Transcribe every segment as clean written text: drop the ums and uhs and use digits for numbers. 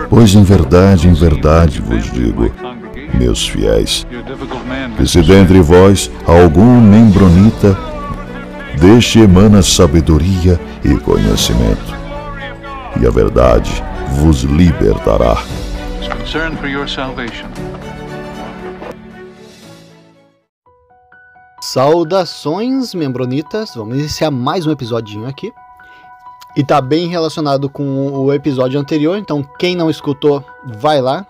Pois em verdade vos digo, meus fiéis, que se dentre vós algum membronita, deste emana sabedoria e conhecimento, e a verdade vos libertará. Saudações, membronitas! Vamos iniciar mais um episodinho aqui. E tá bem relacionado com o episódio anterior, então quem não escutou, vai lá.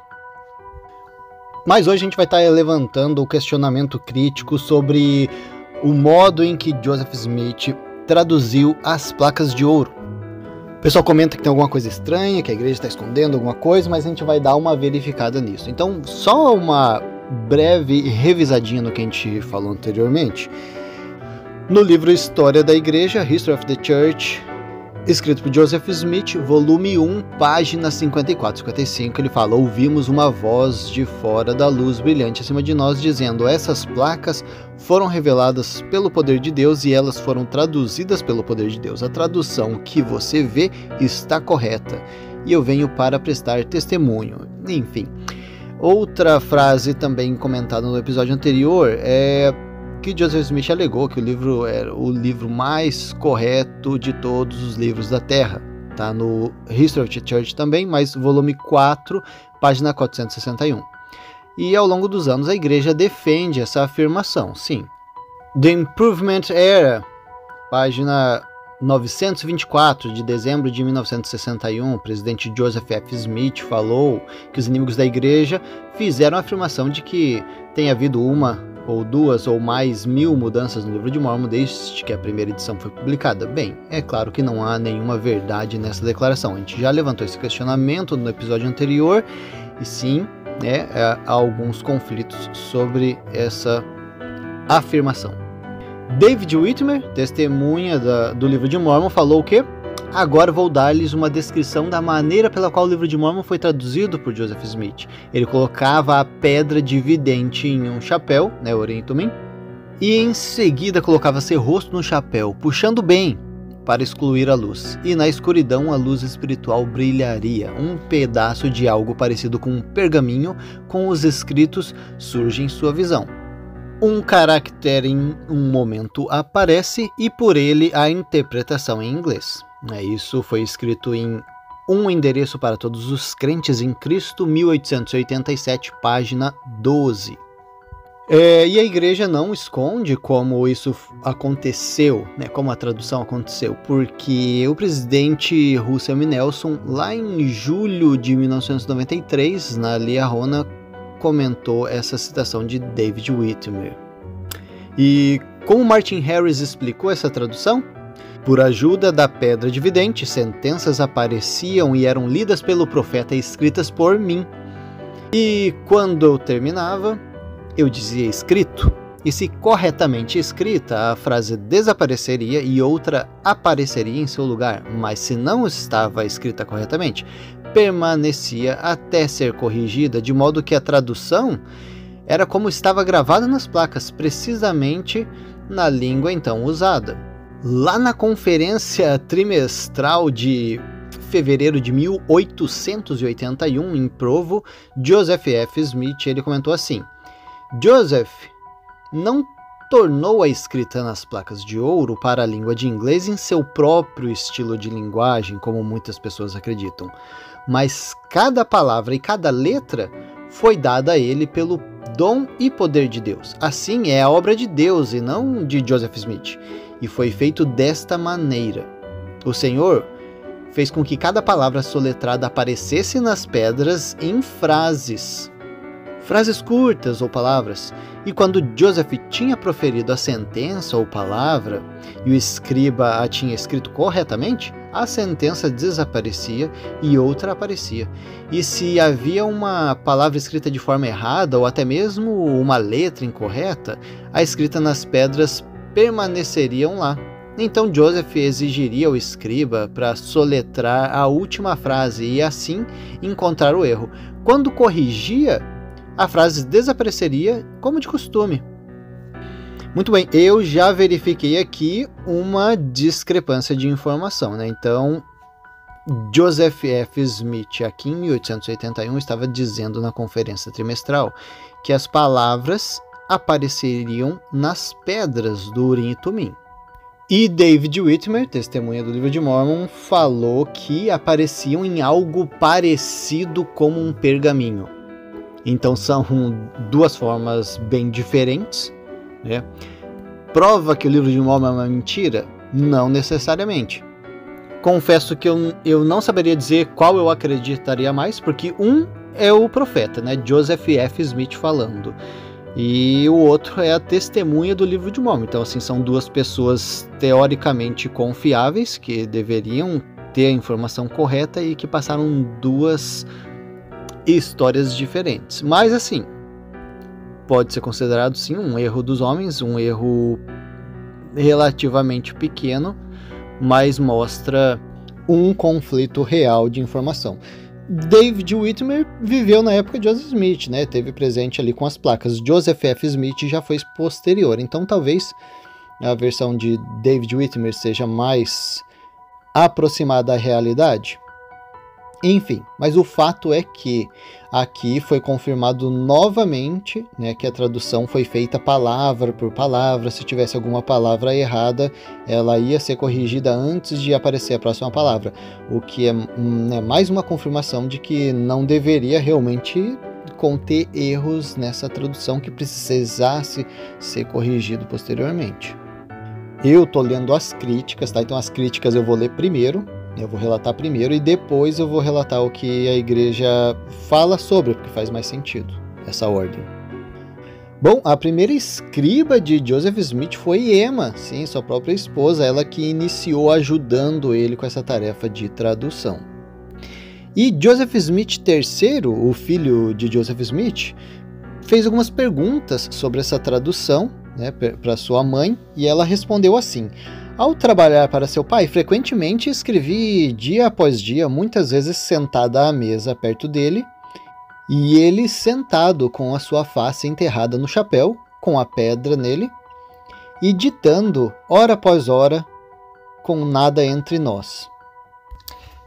Mas hoje a gente vai estar levantando o questionamento crítico sobre o modo em que Joseph Smith traduziu as placas de ouro. O pessoal comenta que tem alguma coisa estranha, que a igreja está escondendo alguma coisa, mas a gente vai dar uma verificada nisso. Então, só uma breve revisadinha no que a gente falou anteriormente. No livro História da Igreja, History of the Church, escrito por Joseph Smith, volume 1, página 54 e 55, ele fala: ouvimos uma voz de fora da luz brilhante acima de nós, dizendo: essas placas foram reveladas pelo poder de Deus e elas foram traduzidas pelo poder de Deus. A tradução que você vê está correta e eu venho para prestar testemunho. Enfim, outra frase também comentada no episódio anterior é que Joseph Smith alegou que o livro era o livro mais correto de todos os livros da Terra. Está no History of the Church também, mas volume 4, página 461. E ao longo dos anos a igreja defende essa afirmação, sim. The Improvement Era, página 924, de dezembro de 1961, o presidente Joseph F. Smith falou que os inimigos da igreja fizeram a afirmação de que tem havido uma ou duas ou mais 1000 mudanças no livro de Mórmon desde que a primeira edição foi publicada. Bem, é claro que não há nenhuma verdade nessa declaração. A gente já levantou esse questionamento no episódio anterior e sim, há alguns conflitos sobre essa afirmação. David Whitmer, testemunha do livro de Mórmon, falou o quê? Agora vou dar-lhes uma descrição da maneira pela qual o livro de Mórmon foi traduzido por Joseph Smith. Ele colocava a pedra dividente em um chapéu, Urim, e em seguida colocava seu rosto no chapéu, puxando bem para excluir a luz. E na escuridão a luz espiritual brilharia. Um pedaço de algo parecido com um pergaminho com os escritos surge em sua visão. Um caractere em um momento aparece e por ele a interpretação em inglês. Isso foi escrito em Um Endereço para Todos os Crentes em Cristo, 1887, página 12. E a igreja não esconde como isso aconteceu, como a tradução aconteceu, porque o presidente Russell M. Nelson, lá em julho de 1993, na Liahona, comentou essa citação de David Whitmer. E como Martin Harris explicou essa tradução? Por ajuda da pedra dividente, sentenças apareciam e eram lidas pelo profeta escritas por mim. E quando eu terminava, eu dizia escrito. E se corretamente escrita, a frase desapareceria e outra apareceria em seu lugar. Mas se não estava escrita corretamente, permanecia até ser corrigida, de modo que a tradução era como estava gravada nas placas, precisamente na língua então usada. Lá na conferência trimestral de fevereiro de 1881, em Provo, Joseph F. Smith ele comentou assim: Joseph não tornou a escrita nas placas de ouro para a língua de inglês em seu próprio estilo de linguagem, como muitas pessoas acreditam, mas cada palavra e cada letra foi dada a ele pelo dom e poder de Deus. Assim é a obra de Deus e não de Joseph Smith. E foi feito desta maneira. O Senhor fez com que cada palavra soletrada aparecesse nas pedras em frases curtas ou palavras. E quando Joseph tinha proferido a sentença ou palavra e o escriba a tinha escrito corretamente, a sentença desaparecia e outra aparecia. E se havia uma palavra escrita de forma errada ou até mesmo uma letra incorreta, a escrita nas pedras permaneceriam lá. Então Joseph exigiria ao escriba para soletrar a última frase e assim encontrar o erro. Quando corrigia, a frase desapareceria como de costume. Muito bem, eu já verifiquei aqui uma discrepância de informação, Então, Joseph F. Smith, aqui em 1881, estava dizendo na conferência trimestral que as palavras apareceriam nas pedras do Urim e Tumim. E David Whitmer, testemunha do Livro de Mormon, falou que apareciam em algo parecido como um pergaminho. Então são duas formas bem diferentes, né? Prova que o Livro de Mormon é uma mentira? Não necessariamente. Confesso que eu não saberia dizer qual eu acreditaria mais, porque um é o profeta, né? Joseph F. Smith falando. E o outro é a testemunha do Livro de Mormon. Então, assim, são duas pessoas teoricamente confiáveis, que deveriam ter a informação correta e que passaram duas histórias diferentes. Mas, assim, pode ser considerado, sim, um erro dos homens, um erro relativamente pequeno, mas mostra um conflito real de informação. David Whitmer viveu na época de Joseph Smith, né? Teve presente ali com as placas. Joseph F. Smith já foi posterior, então talvez a versão de David Whitmer seja mais aproximada à realidade. Enfim, mas o fato é que aqui foi confirmado novamente, né, que a tradução foi feita palavra por palavra. Se tivesse alguma palavra errada, ela ia ser corrigida antes de aparecer a próxima palavra, o que é mais uma confirmação de que não deveria realmente conter erros nessa tradução que precisasse ser corrigido posteriormente. Eu tô lendo as críticas, tá? Então as críticas eu vou ler primeiro. Eu vou relatar primeiro e depois eu vou relatar o que a igreja fala sobre, porque faz mais sentido essa ordem. Bom, a primeira escriba de Joseph Smith foi Emma, sim, sua própria esposa, ela que iniciou ajudando ele com essa tarefa de tradução. E Joseph Smith III, o filho de Joseph Smith, fez algumas perguntas sobre essa tradução, né, para sua mãe, e ela respondeu assim: ao trabalhar para seu pai, frequentemente escrevi dia após dia, muitas vezes sentada à mesa perto dele, e ele sentado com a sua face enterrada no chapéu, com a pedra nele, e ditando, hora após hora, com nada entre nós.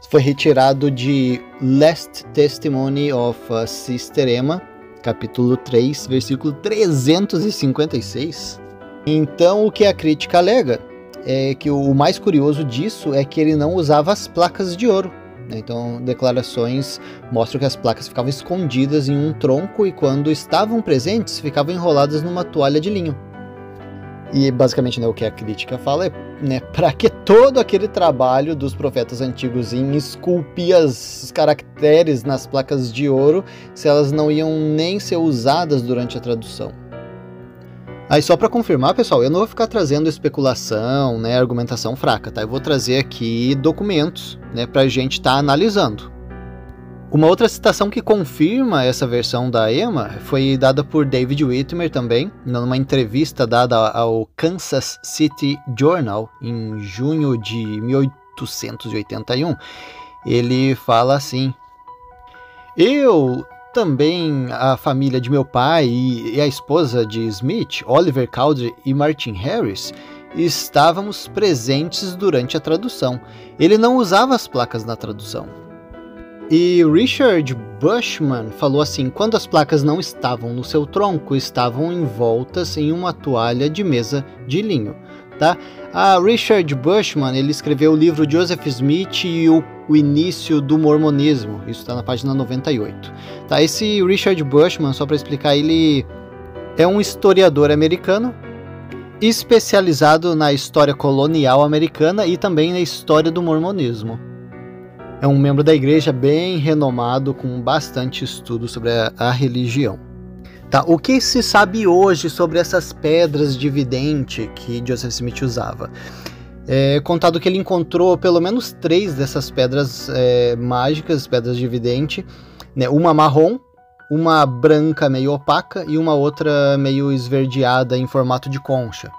Foi retirado de Last Testimony of Sister Emma, capítulo 3, versículo 356. Então, o que a crítica alega é que o mais curioso disso é que ele não usava as placas de ouro, né? Então, declarações mostram que as placas ficavam escondidas em um tronco e quando estavam presentes, ficavam enroladas numa toalha de linho. E basicamente, né, o que a crítica fala é, né, para que todo aquele trabalho dos profetas antigos em esculpir os caracteres nas placas de ouro, se elas não iam nem ser usadas durante a tradução. Aí só para confirmar, pessoal, eu não vou ficar trazendo especulação, né, argumentação fraca, tá? Eu vou trazer aqui documentos, né, para a gente estar analisando. Uma outra citação que confirma essa versão da Emma foi dada por David Whitmer também, numa entrevista dada ao Kansas City Journal em junho de 1881. Ele fala assim: eu também, a família de meu pai e a esposa de Smith, Oliver Cowdery e Martin Harris, estávamos presentes durante a tradução. Ele não usava as placas na tradução. E Richard Bushman falou assim: quando as placas não estavam no seu tronco, estavam envoltas em uma toalha de mesa de linho, tá? A Richard Bushman, ele escreveu o livro Joseph Smith e o início do mormonismo, isso está na página 98. Tá? Esse Richard Bushman, só para explicar, ele é um historiador americano especializado na história colonial americana e também na história do mormonismo. É um membro da igreja bem renomado, com bastante estudo sobre a religião. Tá, o que se sabe hoje sobre essas pedras de vidente que Joseph Smith usava? É contado que ele encontrou pelo menos 3 dessas pedras mágicas, pedras de vidente, né? Uma marrom, uma branca meio opaca e uma outra meio esverdeada em formato de concha.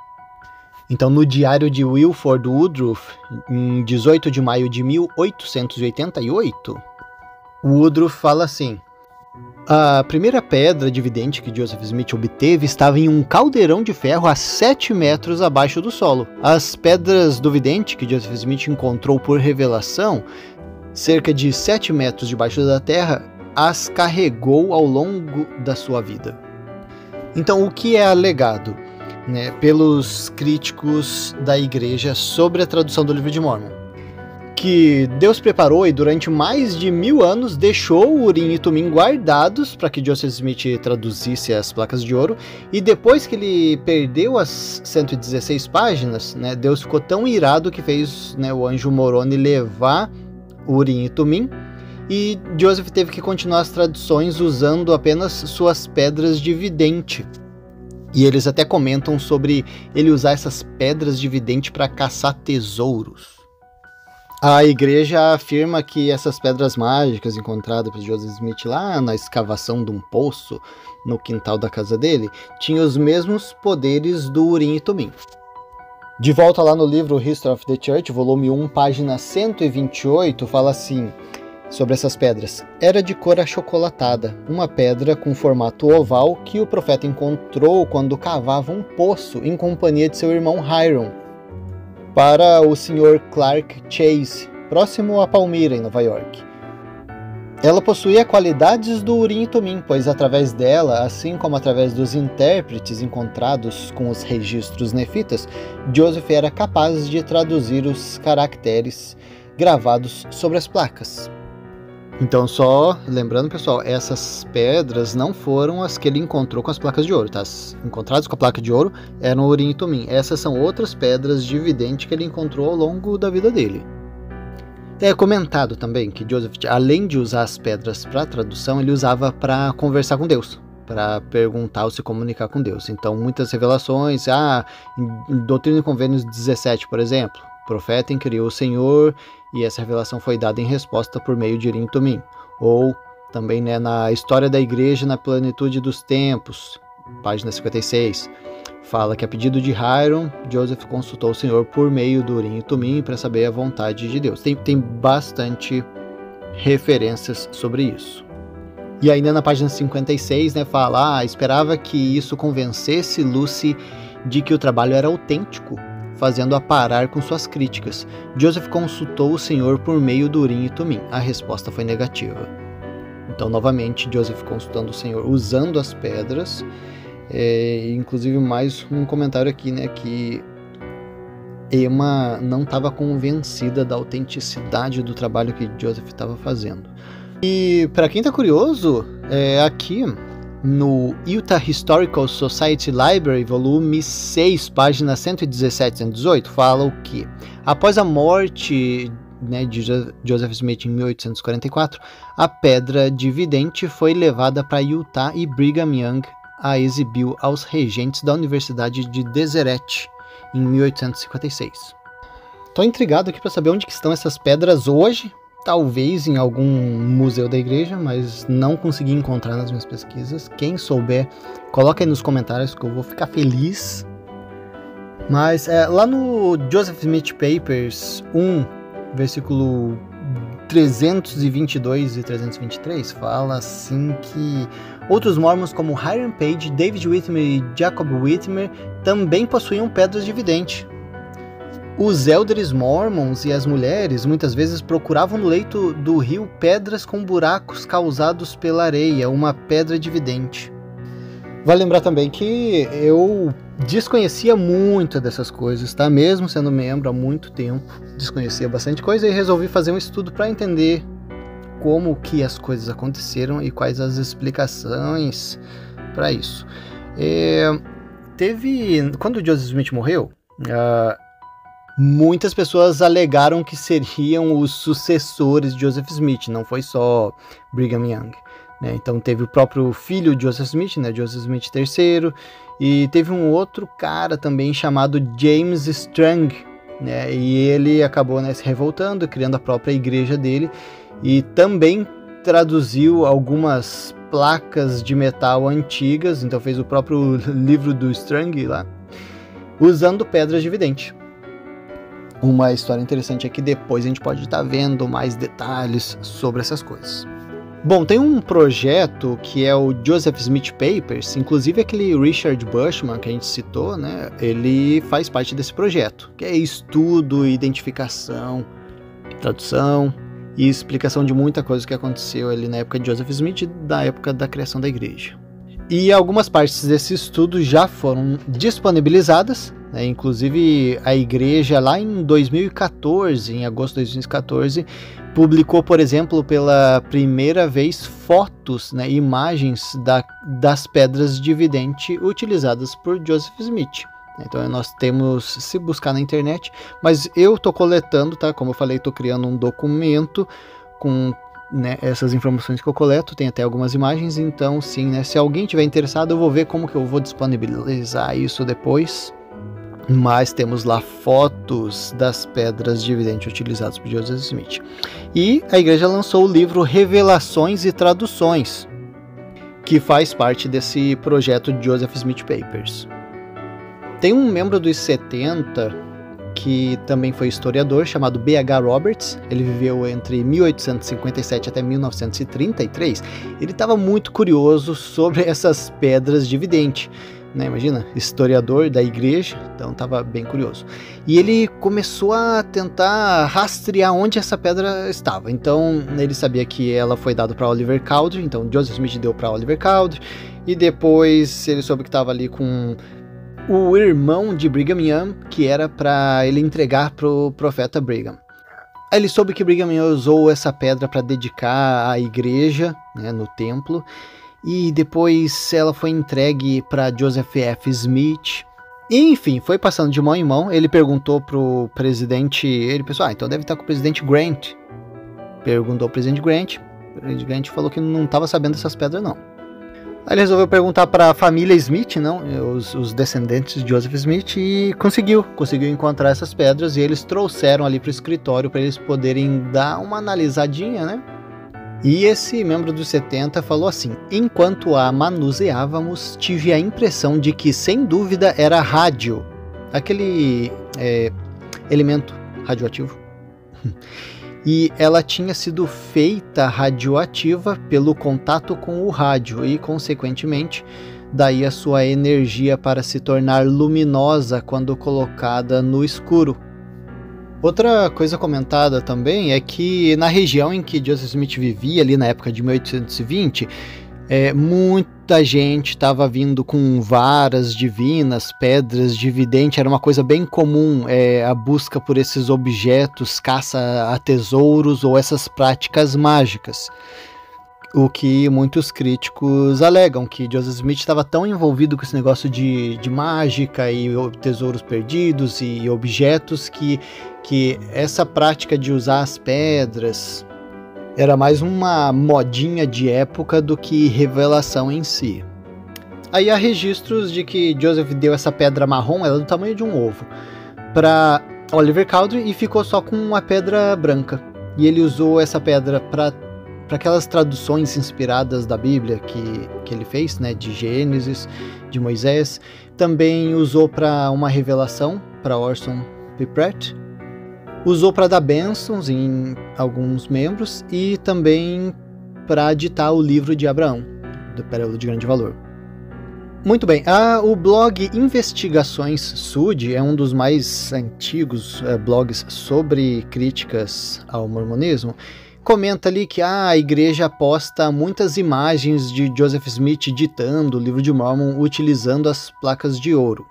Então, no diário de Wilford Woodruff, em 18 de maio de 1888, Woodruff fala assim: a primeira pedra de vidente que Joseph Smith obteve estava em um caldeirão de ferro a 7 metros abaixo do solo. As pedras do vidente que Joseph Smith encontrou por revelação cerca de 7 metros debaixo da terra, as carregou ao longo da sua vida. Então, o que é alegado, né, pelos críticos da igreja sobre a tradução do Livro de Mórmon? Que Deus preparou e durante mais de 1000 anos deixou o Urim e Tumim guardados para que Joseph Smith traduzisse as placas de ouro, e depois que ele perdeu as 116 páginas, né, Deus ficou tão irado que fez, né, o anjo Moroni levar o Urim e Tumim, e Joseph teve que continuar as traduções usando apenas suas pedras de vidente. E eles até comentam sobre ele usar essas pedras de vidente para caçar tesouros. A igreja afirma que essas pedras mágicas encontradas por Joseph Smith lá na escavação de um poço no quintal da casa dele tinham os mesmos poderes do Urim e Tumim. De volta lá no livro History of the Church, volume 1, página 128, fala assim sobre essas pedras. Era de cor achocolatada, uma pedra com formato oval que o profeta encontrou quando cavava um poço em companhia de seu irmão Hiram, para o Sr. Clark Chase, próximo a Palmyra, em Nova York. Ela possuía qualidades do Urim e Tumim, pois através dela, assim como através dos intérpretes encontrados com os registros nefitas, Joseph era capaz de traduzir os caracteres gravados sobre as placas. Então, só lembrando, pessoal, essas pedras não foram as que ele encontrou com as placas de ouro, tá? As encontradas com a placa de ouro eram o Urim e Tumim. Essas são outras pedras de vidente que ele encontrou ao longo da vida dele. É comentado também que Joseph, além de usar as pedras para tradução, ele usava para conversar com Deus, para perguntar ou se comunicar com Deus. Então, muitas revelações, em Doutrina e Convênios 17, por exemplo, o profeta inquiriu o Senhor e essa revelação foi dada em resposta por meio de Urim e Tumim. Ou também, né, na História da Igreja na Plenitude dos Tempos, página 56, fala que a pedido de Hiram, Joseph consultou o Senhor por meio do Urim e Tumim para saber a vontade de Deus. Tem bastante referências sobre isso. E ainda na página 56, né, fala, esperava que isso convencesse Lucy de que o trabalho era autêntico, fazendo-a parar com suas críticas. Joseph consultou o Senhor por meio do Urim e Tumim. A resposta foi negativa. Então, novamente, Joseph consultando o Senhor, usando as pedras. Inclusive, mais um comentário aqui, né, que Emma não estava convencida da autenticidade do trabalho que Joseph estava fazendo. E, para quem está curioso, aqui no Utah Historical Society Library, volume 6, página 117 e 118, fala o que, após a morte, né, de Joseph Smith em 1844, a pedra de vidente foi levada para Utah e Brigham Young a exibiu aos regentes da Universidade de Deseret em 1856. Estou intrigado aqui para saber onde que estão essas pedras hoje. Talvez em algum museu da igreja, mas não consegui encontrar nas minhas pesquisas. Quem souber, coloca aí nos comentários que eu vou ficar feliz. Mas lá no Joseph Smith Papers 1, versículo 322 e 323, fala assim que outros mormons como Hiram Page, David Whitmer e Jacob Whitmer também possuíam pedras de vidente. Os elders mormons e as mulheres muitas vezes procuravam no leito do rio pedras com buracos causados pela areia, uma pedra de vidente. Vale lembrar também que eu desconhecia muito dessas coisas, tá? Mesmo sendo membro há muito tempo, desconhecia bastante coisa e resolvi fazer um estudo para entender como que as coisas aconteceram e quais as explicações para isso. Quando Joseph Smith morreu, muitas pessoas alegaram que seriam os sucessores de Joseph Smith, não foi só Brigham Young, né? Então teve o próprio filho de Joseph Smith, né, Joseph Smith III, e teve um outro cara também chamado James Strang, né, e ele acabou, né, se revoltando, criando a própria igreja dele, e também traduziu algumas placas de metal antigas, então fez o próprio livro do Strang lá, usando pedras de vidente. Uma história interessante é que depois a gente pode estar vendo mais detalhes sobre essas coisas. Bom, tem um projeto que é o Joseph Smith Papers, inclusive aquele Richard Bushman que a gente citou, né? Ele faz parte desse projeto, que é estudo, identificação, tradução e explicação de muita coisa que aconteceu ali na época de Joseph Smith e da época da criação da igreja. E algumas partes desse estudo já foram disponibilizadas, né? Inclusive a igreja lá em 2014, em agosto de 2014, publicou, por exemplo, pela primeira vez fotos, né, imagens das pedras de vidente utilizadas por Joseph Smith. Então nós temos, se buscar na internet, mas eu estou coletando, tá? Como eu falei, estou criando um documento com, né, essas informações que eu coleto, tem até algumas imagens, então sim, né, se alguém tiver interessado, eu vou ver como que eu vou disponibilizar isso depois. Mas temos lá fotos das pedras de vidente utilizadas por Joseph Smith. E a igreja lançou o livro Revelações e Traduções, que faz parte desse projeto de Joseph Smith Papers. Tem um membro dos 70 que também foi historiador, chamado B.H. Roberts. Ele viveu entre 1857 até 1933. Ele estava muito curioso sobre essas pedras de vidente, né? Imagina, historiador da igreja, então estava bem curioso. E ele começou a tentar rastrear onde essa pedra estava. Então ele sabia que ela foi dada para Oliver Cowdery, então Joseph Smith deu para Oliver Cowdery, e depois ele soube que estava ali com o irmão de Brigham Young, que era para ele entregar para o profeta Brigham. Aí ele soube que Brigham Young usou essa pedra para dedicar à igreja, né, no templo, e depois ela foi entregue para Joseph F. Smith. E, enfim, foi passando de mão em mão. Ele perguntou pro presidente, ele pensou, então deve estar com o presidente Grant. Perguntou ao presidente Grant, o presidente Grant falou que não estava sabendo dessas pedras não. Aí ele resolveu perguntar para a família Smith, não, os descendentes de Joseph Smith, e conseguiu encontrar essas pedras, e eles trouxeram ali para o escritório para eles poderem dar uma analisadinha, né? E esse membro dos 70 falou assim: enquanto a manuseávamos, tive a impressão de que sem dúvida era rádio, aquele elemento radioativo. E ela tinha sido feita radioativa pelo contato com o rádio e, consequentemente, daí a sua energia para se tornar luminosa quando colocada no escuro. Outra coisa comentada também é que na região em que Joseph Smith vivia, ali na época de 1820, muita gente estava vindo com varas divinas, pedras de vidente, era uma coisa bem comum, a busca por esses objetos, caça a tesouros ou essas práticas mágicas. O que muitos críticos alegam, que Joseph Smith estava tão envolvido com esse negócio de mágica e tesouros perdidos e objetos que essa prática de usar as pedras era mais uma modinha de época do que revelação em si. Aí há registros de que Joseph deu essa pedra marrom, ela é do tamanho de um ovo, para Oliver Cowdery e ficou só com uma pedra branca. E ele usou essa pedra para aquelas traduções inspiradas da Bíblia que ele fez, né, de Gênesis, de Moisés. Também usou para uma revelação, para Orson P. Pratt. Usou para dar bênçãos em alguns membros e também para ditar o livro de Abraão, do Pérola de Grande Valor. Muito bem, o blog Investigações Sud é um dos mais antigos blogs sobre críticas ao mormonismo. Comenta ali que a igreja posta muitas imagens de Joseph Smith ditando o livro de Mormon utilizando as placas de ouro.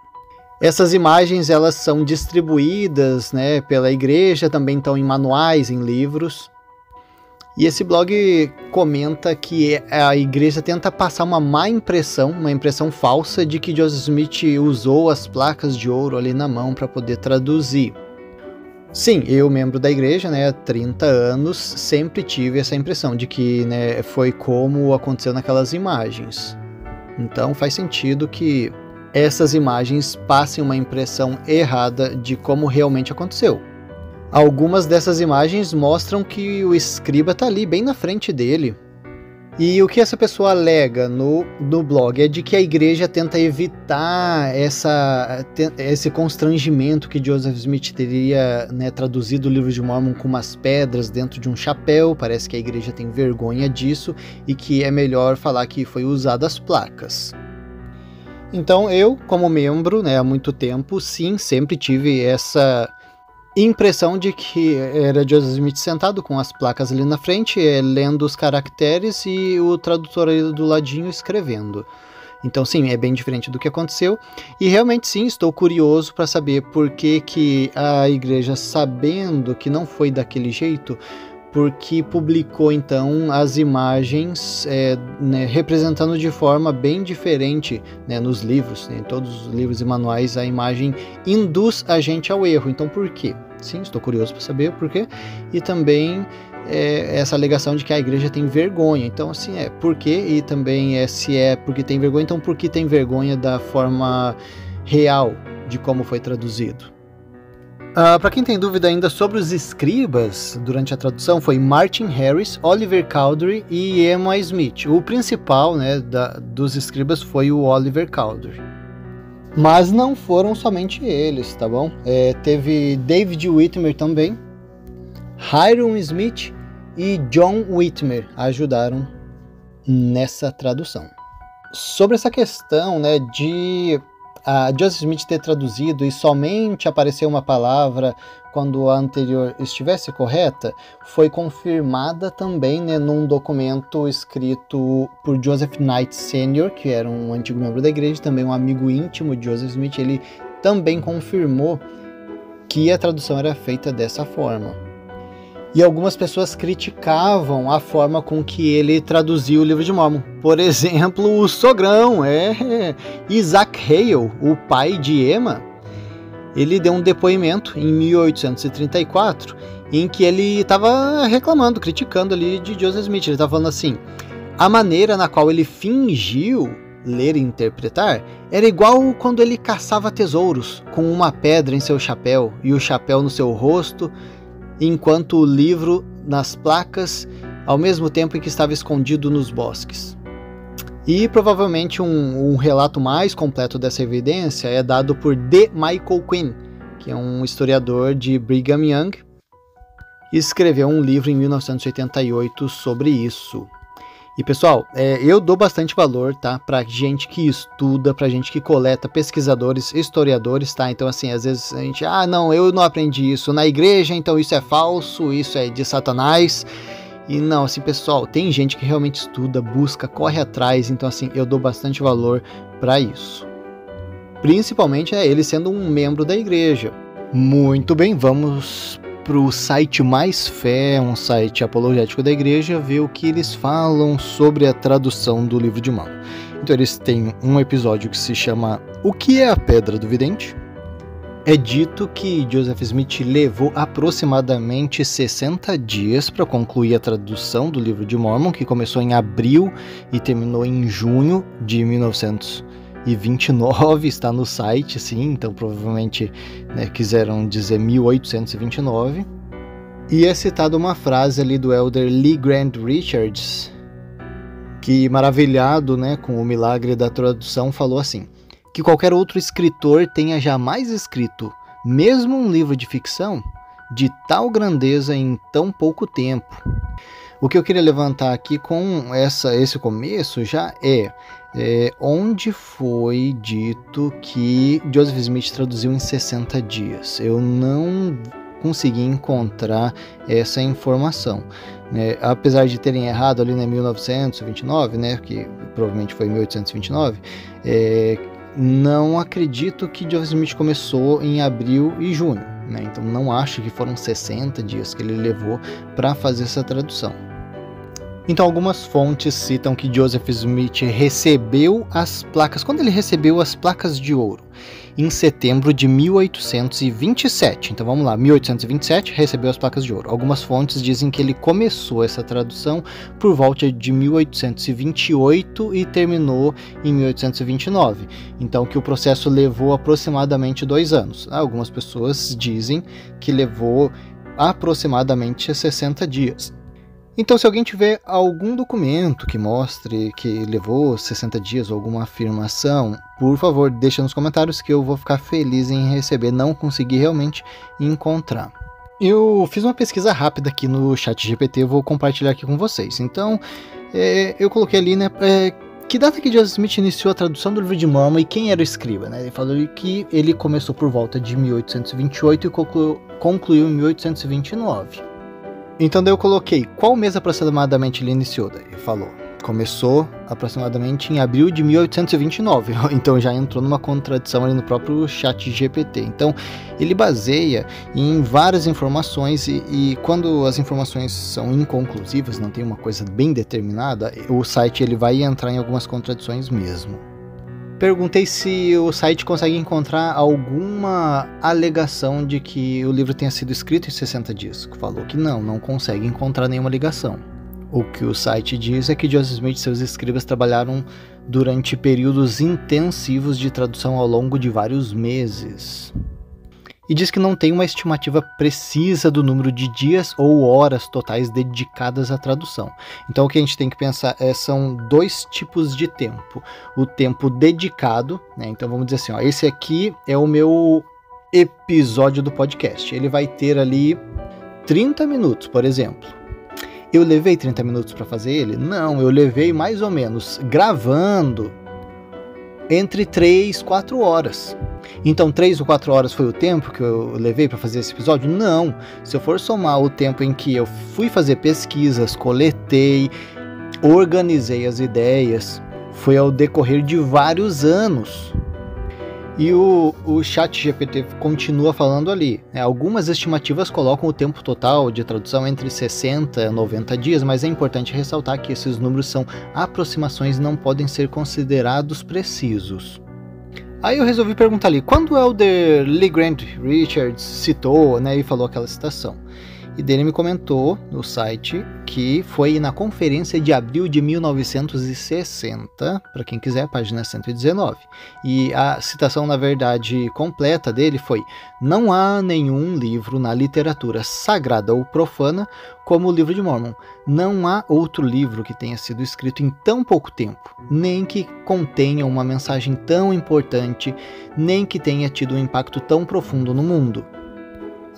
Essas imagens elas são distribuídas, né, pela igreja, também estão em manuais, em livros. E esse blog comenta que a igreja tenta passar uma má impressão, uma impressão falsa de que Joseph Smith usou as placas de ouro ali na mão para poder traduzir. Sim, eu, membro da igreja, né, há 30 anos, sempre tive essa impressão de que, né, foi como aconteceu naquelas imagens. Então faz sentido que essas imagens passem uma impressão errada de como realmente aconteceu. Algumas dessas imagens mostram que o escriba está ali bem na frente dele. E o que essa pessoa alega no blog é de que a igreja tenta evitar esse constrangimento que Joseph Smith teria, né, traduzido o livro de Mormon com umas pedras dentro de um chapéu. Parece que a igreja tem vergonha disso e que é melhor falar que foi usado as placas. Então eu, como membro, né, há muito tempo, sim, sempre tive essa Impressão de que era Joseph Smith sentado com as placas ali na frente, lendo os caracteres e o tradutor ali do ladinho escrevendo. Então sim, é bem diferente do que aconteceu. E realmente sim, estou curioso para saber por que a igreja, sabendo que não foi daquele jeito, porque publicou então as imagens representando de forma bem diferente, né, nos livros, né, em todos os livros e manuais a imagem induz a gente ao erro. Então por quê? Sim, estou curioso para saber o porquê. E também essa alegação de que a igreja tem vergonha. Então assim, por quê? E também se é porque tem vergonha, então por que tem vergonha da forma real de como foi traduzido? Para quem tem dúvida ainda sobre os escribas durante a tradução, foi Martin Harris, Oliver Cowdery e Emma Smith. O principal, né, dos escribas foi o Oliver Cowdery. Mas não foram somente eles, tá bom? Teve David Whitmer também, Hiram Smith e John Whitmer ajudaram nessa tradução. Sobre essa questão, né, de Joseph Smith ter traduzido e somente aparecer uma palavra quando a anterior estivesse correta, foi confirmada também, né, num documento escrito por Joseph Knight Sr., que era um antigo membro da igreja, também um amigo íntimo de Joseph Smith. Ele também confirmou que a tradução era feita dessa forma. E algumas pessoas criticavam a forma com que ele traduziu o livro de Mórmon. Por exemplo, o sogrão, Isaac Hale, o pai de Emma. Ele deu um depoimento em 1834, em que ele estava reclamando, criticando ali de Joseph Smith. Ele estava falando assim: a maneira na qual ele fingiu ler e interpretar era igual quando ele caçava tesouros, com uma pedra em seu chapéu e o chapéu no seu rosto, enquanto o livro nas placas, ao mesmo tempo em que estava escondido nos bosques. E provavelmente um relato mais completo dessa evidência é dado por D. Michael Quinn, que é um historiador de Brigham Young, e escreveu um livro em 1988 sobre isso. E pessoal, eu dou bastante valor, tá, pra gente que estuda, pra gente que coleta, pesquisadores, historiadores, tá? Então assim, às vezes a gente, não, eu não aprendi isso na igreja, então isso é falso, isso é de Satanás. E não, assim, pessoal, tem gente que realmente estuda, busca, corre atrás, então assim, eu dou bastante valor pra isso. Principalmente ele sendo um membro da igreja. Muito bem, vamos pro site Mais Fé, um site apologético da igreja, ver o que eles falam sobre a tradução do livro de Mórmon. Então eles têm um episódio que se chama O que é a Pedra do Vidente? É dito que Joseph Smith levou aproximadamente 60 dias para concluir a tradução do livro de Mórmon, que começou em abril e terminou em junho de 1929, está no site, sim, então provavelmente, né, quiseram dizer 1829. E é citada uma frase ali do elder Lee Grant Richards, que, maravilhado, né, com o milagre da tradução, falou assim: que qualquer outro escritor tenha jamais escrito, mesmo um livro de ficção, de tal grandeza em tão pouco tempo. O que eu queria levantar aqui com esse começo já onde foi dito que Joseph Smith traduziu em 60 dias. Eu não consegui encontrar essa informação, né? Apesar de terem errado ali, né, 1929, né, que provavelmente foi 1829, não acredito que Joseph Smith começou em abril e junho, né? Então não acho que foram 60 dias que ele levou para fazer essa tradução. Então algumas fontes citam que Joseph Smith recebeu as placas, quando ele recebeu as placas de ouro, em setembro de 1827. Então vamos lá, 1827 recebeu as placas de ouro. Algumas fontes dizem que ele começou essa tradução por volta de 1828 e terminou em 1829. Então que o processo levou aproximadamente 2 anos. Algumas pessoas dizem que levou aproximadamente 60 dias. Então, se alguém tiver algum documento que mostre que levou 60 dias ou alguma afirmação, por favor, deixa nos comentários que eu vou ficar feliz em receber. Não consegui realmente encontrar. Eu fiz uma pesquisa rápida aqui no ChatGPT, eu vou compartilhar aqui com vocês. Então, eu coloquei ali, né, que data que Joseph Smith iniciou a tradução do livro de Mormon e quem era o escriba, né? Ele falou que ele começou por volta de 1828 e concluiu em 1829. Então daí eu coloquei, qual mês aproximadamente ele iniciou? Daí ele falou, começou aproximadamente em abril de 1829, então já entrou numa contradição ali no próprio chat GPT. Então ele baseia em várias informações e quando as informações são inconclusivas, não tem uma coisa bem determinada, o site ele vai entrar em algumas contradições mesmo. Perguntei se o site consegue encontrar alguma alegação de que o livro tenha sido escrito em 60 dias. Falou que não consegue encontrar nenhuma ligação. O que o site diz é que Joseph Smith e seus escribas trabalharam durante períodos intensivos de tradução ao longo de vários meses. E diz que não tem uma estimativa precisa do número de dias ou horas totais dedicadas à tradução. Então o que a gente tem que pensar são dois tipos de tempo. O tempo dedicado, né? Então vamos dizer assim, ó, esse aqui é o meu episódio do podcast. Ele vai ter ali 30 minutos, por exemplo. Eu levei 30 minutos para fazer ele? Não, eu levei mais ou menos, gravando, entre 3 e 4 horas. Então 3 ou 4 horas foi o tempo que eu levei para fazer esse episódio? Não. Se eu for somar o tempo em que eu fui fazer pesquisas, coletei, organizei as ideias, foi ao decorrer de vários anos. E o chat GPT continua falando ali, né? Algumas estimativas colocam o tempo total de tradução entre 60 e 90 dias, mas é importante ressaltar que esses números são aproximações e não podem ser considerados precisos. Aí eu resolvi perguntar ali, quando o Elder Lee Grant Richards citou, né, e falou aquela citação? E dele me comentou no site que foi na conferência de abril de 1960, para quem quiser, página 119. E a citação, na verdade, completa dele foi: não há nenhum livro na literatura sagrada ou profana como o livro de Mormon. Não há outro livro que tenha sido escrito em tão pouco tempo, nem que contenha uma mensagem tão importante, nem que tenha tido um impacto tão profundo no mundo.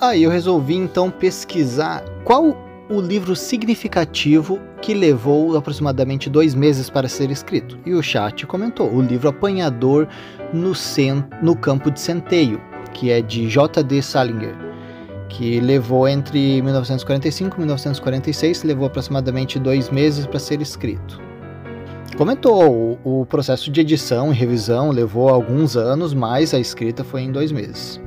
Aí eu resolvi então pesquisar qual o livro significativo que levou aproximadamente 2 meses para ser escrito. E o chat comentou, o livro Apanhador no Campo de Centeio, que é de J.D. Salinger, que levou entre 1945 e 1946, levou aproximadamente 2 meses para ser escrito. Comentou, o processo de edição e revisão levou alguns anos, mas a escrita foi em 2 meses.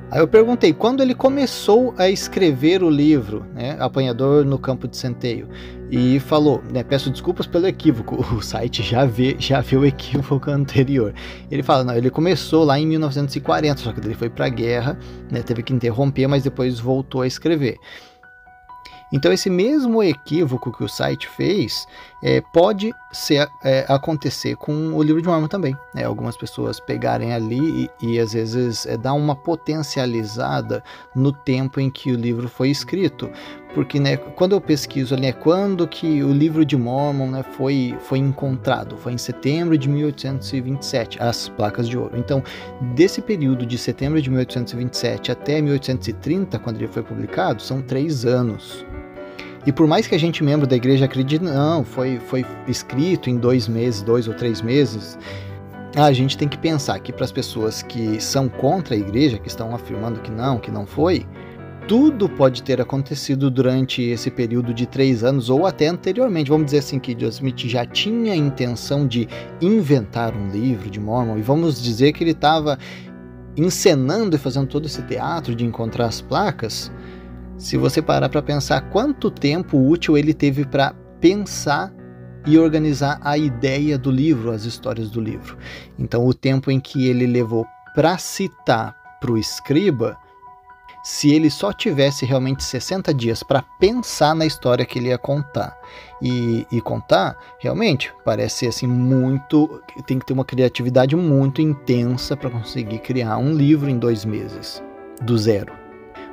Aí eu perguntei, quando ele começou a escrever o livro, né, Apanhador no Campo de Centeio, e falou, né, peço desculpas pelo equívoco, o site já vê o equívoco anterior. Ele fala, não, ele começou lá em 1940, só que ele foi para a guerra, né, teve que interromper, mas depois voltou a escrever. Então esse mesmo equívoco que o site fez pode acontecer com o livro de Mormon também. Algumas pessoas pegarem ali e às vezes dar uma potencializada no tempo em que o livro foi escrito. Porque, né, quando eu pesquiso ali, quando que o livro de Mormon, né, foi encontrado? Foi em setembro de 1827, as placas de ouro. Então, desse período de setembro de 1827 até 1830, quando ele foi publicado, são 3 anos. E por mais que a gente, membro da igreja, acredite, não, foi escrito em 2 meses, 2 ou 3 meses, a gente tem que pensar que para as pessoas que são contra a igreja, que estão afirmando que não foi, tudo pode ter acontecido durante esse período de 3 anos ou até anteriormente. Vamos dizer assim que Joseph Smith já tinha a intenção de inventar um livro de Mormon, e vamos dizer que ele estava encenando e fazendo todo esse teatro de encontrar as placas. Se você parar para pensar quanto tempo útil ele teve para pensar e organizar a ideia do livro, as histórias do livro. Então o tempo em que ele levou para citar para o escriba, se ele só tivesse realmente 60 dias para pensar na história que ele ia contar e contar, realmente parece assim muito, tem que ter uma criatividade muito intensa para conseguir criar um livro em 2 meses, do zero.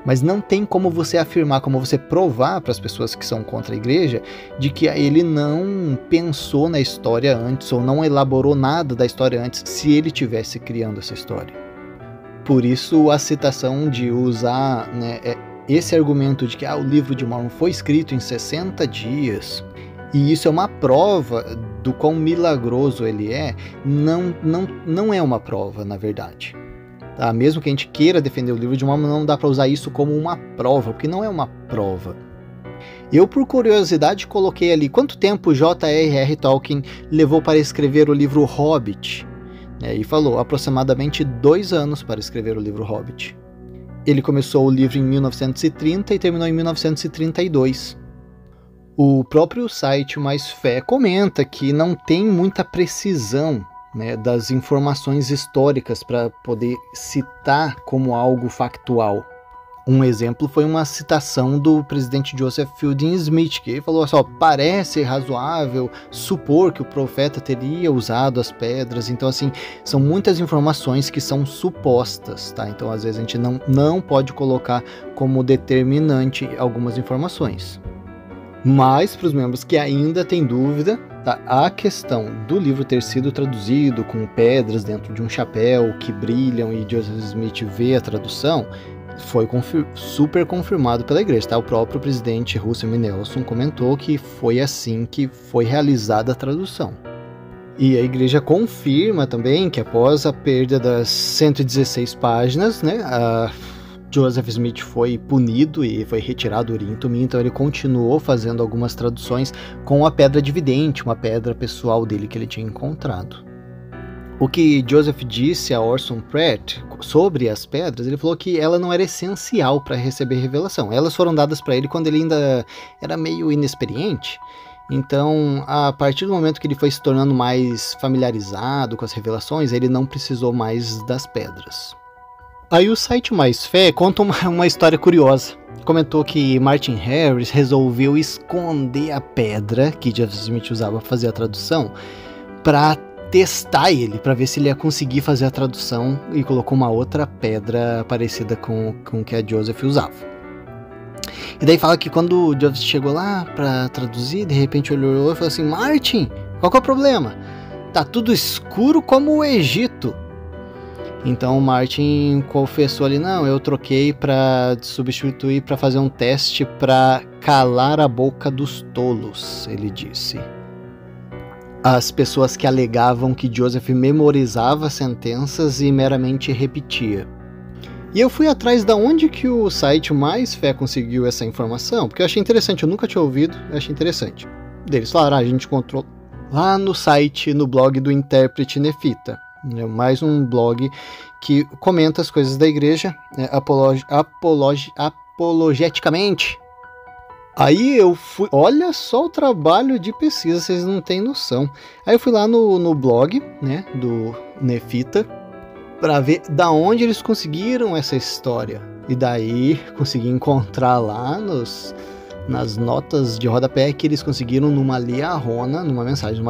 Mas não tem como você afirmar, como você provar para as pessoas que são contra a igreja, de que ele não pensou na história antes ou não elaborou nada da história antes, se ele estivesse criando essa história. Por isso a citação de usar, né, esse argumento de que o livro de Mormon foi escrito em 60 dias, e isso é uma prova do quão milagroso ele é, não é uma prova, na verdade. Tá? Mesmo que a gente queira defender o livro de Mormon, não dá para usar isso como uma prova, porque não é uma prova. Eu, por curiosidade, coloquei ali quanto tempo J.R.R. Tolkien levou para escrever o livro Hobbit. E falou aproximadamente 2 anos para escrever o livro Hobbit. Ele começou o livro em 1930 e terminou em 1932. O próprio site Mais Fé comenta que não tem muita precisão, né, das informações históricas para poder citar como algo factual. Um exemplo foi uma citação do presidente Joseph Fielding Smith, que falou assim, parece razoável supor que o profeta teria usado as pedras. Então, assim, são muitas informações que são supostas, tá? Então, às vezes, a gente não pode colocar como determinante algumas informações. Mas, para os membros que ainda têm dúvida, tá? A questão do livro ter sido traduzido com pedras dentro de um chapéu que brilham e Joseph Smith vê a tradução, foi super confirmado pela igreja, tá? O próprio presidente Russell M. Nelson comentou que foi assim que foi realizada a tradução. E a igreja confirma também que após a perda das 116 páginas, né, Joseph Smith foi punido e foi retirado do Urim Tumim, então ele continuou fazendo algumas traduções com a pedra dividente, uma pedra pessoal dele que ele tinha encontrado. O que Joseph disse a Orson Pratt sobre as pedras, ele falou que ela não era essencial para receber revelação. Elas foram dadas para ele quando ele ainda era meio inexperiente. Então, a partir do momento que ele foi se tornando mais familiarizado com as revelações, ele não precisou mais das pedras. Aí o site Mais Fé conta uma história curiosa. Comentou que Martin Harris resolveu esconder a pedra que Joseph Smith usava para fazer a tradução para testar ele, para ver se ele ia conseguir fazer a tradução, e colocou uma outra pedra parecida com que a Joseph usava. E daí fala que quando o Joseph chegou lá para traduzir, de repente olhou e falou assim, Martin, qual que é o problema? Tá tudo escuro como o Egito. Então o Martin confessou ali, não, eu troquei para substituir, para fazer um teste para calar a boca dos tolos, ele disse. As pessoas que alegavam que Joseph memorizava sentenças e meramente repetia. E eu fui atrás da onde que o site Mais Fé conseguiu essa informação, porque eu achei interessante, eu nunca tinha ouvido, eu achei interessante. Eles falaram, a gente encontrou lá no site, no blog do Intérprete Nefita, mais um blog que comenta as coisas da igreja apologeticamente. Aí eu fui, olha só o trabalho de pesquisa, vocês não têm noção. Aí eu fui lá no blog, né, do Nefita, para ver da onde eles conseguiram essa história. E daí consegui encontrar lá nas notas de rodapé que eles conseguiram numa mensagem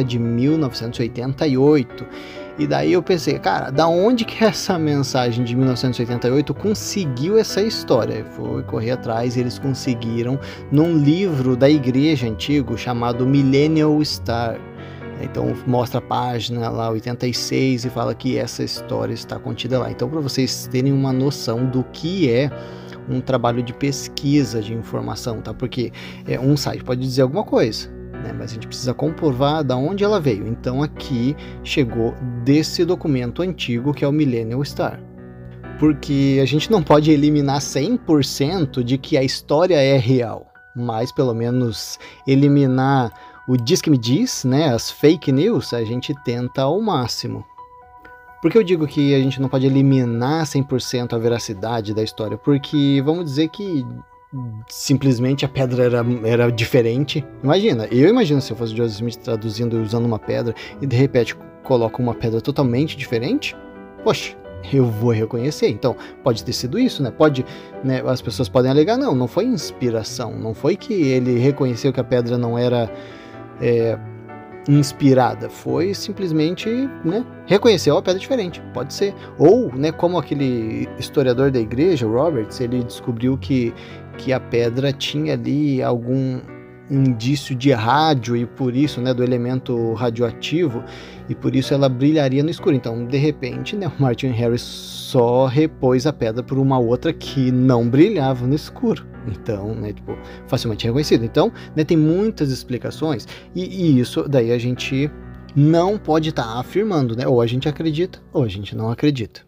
de 1988. E daí eu pensei, cara, da onde que essa mensagem de 1988 conseguiu essa história? Eu fui correr atrás e eles conseguiram num livro da igreja antigo chamado Millennial Star. Então mostra a página lá 86 e fala que essa história está contida lá. Então, para vocês terem uma noção do que é um trabalho de pesquisa de informação, tá? Porque um site pode dizer alguma coisa, né? Mas a gente precisa comprovar de onde ela veio. Então aqui chegou desse documento antigo que é o Millennial Star. Porque a gente não pode eliminar 100% de que a história é real, mas pelo menos eliminar o diz que me diz, né? As fake news, a gente tenta ao máximo. Por que eu digo que a gente não pode eliminar 100% a veracidade da história? Porque vamos dizer que simplesmente a pedra era diferente. Eu imagino se eu fosse Joseph Smith traduzindo e usando uma pedra e de repente coloco uma pedra totalmente diferente, poxa, eu vou reconhecer. Então pode ter sido isso, né? As pessoas podem alegar, não foi inspiração, não foi que ele reconheceu que a pedra não era inspirada, foi simplesmente, né, reconheceu a pedra diferente, pode ser. Ou, né, como aquele historiador da igreja, Roberts, ele descobriu que a pedra tinha ali indício de rádio e por isso, né, do elemento radioativo, e por isso ela brilharia no escuro. Então, de repente, né, o Martin Harris só repôs a pedra por uma outra que não brilhava no escuro. Então, né, tipo, facilmente reconhecido. Então, né, tem muitas explicações e isso daí a gente não pode estar afirmando, né? Ou a gente acredita ou a gente não acredita.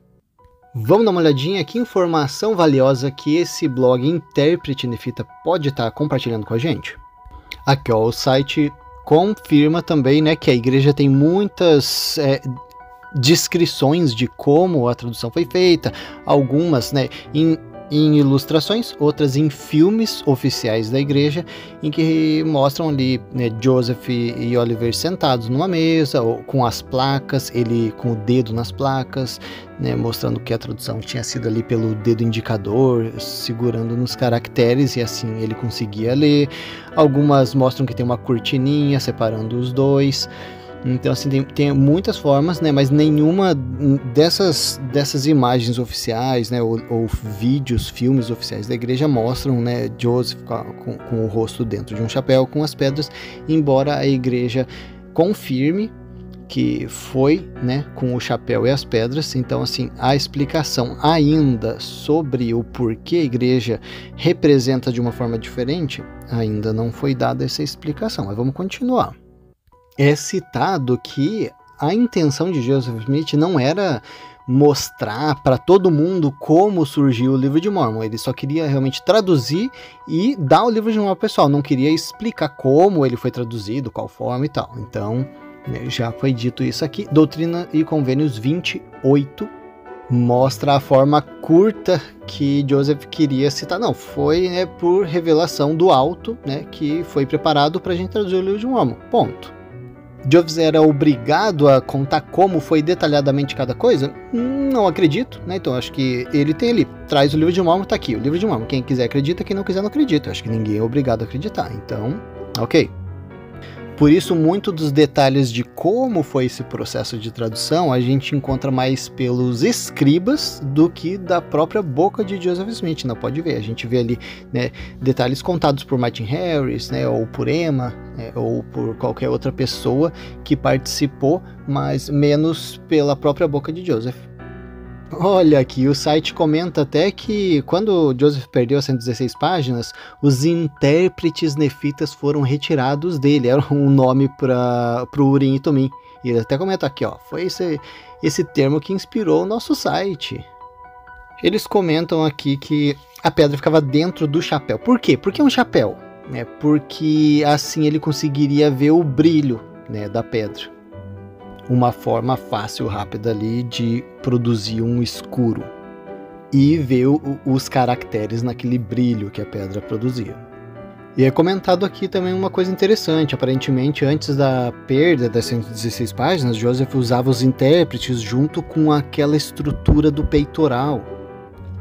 Vamos dar uma olhadinha, que informação valiosa que esse blog Intérprete Nefita pode estar compartilhando com a gente. Aqui, ó, o site confirma também, né, que a igreja tem muitas descrições de como a tradução foi feita, algumas, né, em ilustrações, outras em filmes oficiais da igreja, em que mostram ali, né, Joseph e Oliver sentados numa mesa, ou com as placas, ele com o dedo nas placas, né, mostrando que a tradução tinha sido ali pelo dedo indicador, segurando nos caracteres, e assim ele conseguia ler. Algumas mostram que tem uma cortininha separando os dois. Então, assim, tem muitas formas, né, mas nenhuma dessas imagens oficiais, né, ou vídeos, filmes oficiais da igreja mostram, né, Joseph com o rosto dentro de um chapéu com as pedras, embora a igreja confirme que foi, né, com o chapéu e as pedras. Então, assim, a explicação ainda sobre o porquê a igreja representa de uma forma diferente, ainda não foi dada essa explicação, mas vamos continuar. É citado que a intenção de Joseph Smith não era mostrar para todo mundo como surgiu o livro de Mormon. Ele só queria realmente traduzir e dar o livro de Mormon ao pessoal. Não queria explicar como ele foi traduzido, qual forma e tal. Então, já foi dito isso aqui. Doutrina e Convênios 28 mostra a forma curta que Joseph queria citar. Não, foi, né, por revelação do alto, né, que foi preparado para a gente traduzir o livro de Mormon. Ponto. Joseph era obrigado a contar como foi detalhadamente cada coisa? Não acredito, né? Então acho que ele tem ali, traz o livro de Mormon, tá aqui, o livro de Mormon. Quem quiser acredita, quem não quiser não acredita. Eu acho que ninguém é obrigado a acreditar, então, ok. Por isso, muito dos detalhes de como foi esse processo de tradução a gente encontra mais pelos escribas do que da própria boca de Joseph Smith. Não pode ver, a gente vê ali, né, detalhes contados por Martin Harris, né, ou por Emma, né, ou por qualquer outra pessoa que participou, mas menos pela própria boca de Joseph. Olha aqui, o site comenta até que quando Joseph perdeu as 116 páginas, os intérpretes nefitas foram retirados dele, era um nome para o Urim e Tumim. E ele até comenta aqui, ó, foi esse termo que inspirou o nosso site. Eles comentam aqui que a pedra ficava dentro do chapéu. Por quê? Porque é um chapéu, né? Porque assim ele conseguiria ver o brilho, né, da pedra. Uma forma fácil, rápida ali de produzir um escuro e ver os caracteres naquele brilho que a pedra produzia. E é comentado aqui também uma coisa interessante. Aparentemente, antes da perda das 116 páginas, Joseph usava os intérpretes junto com aquela estrutura do peitoral.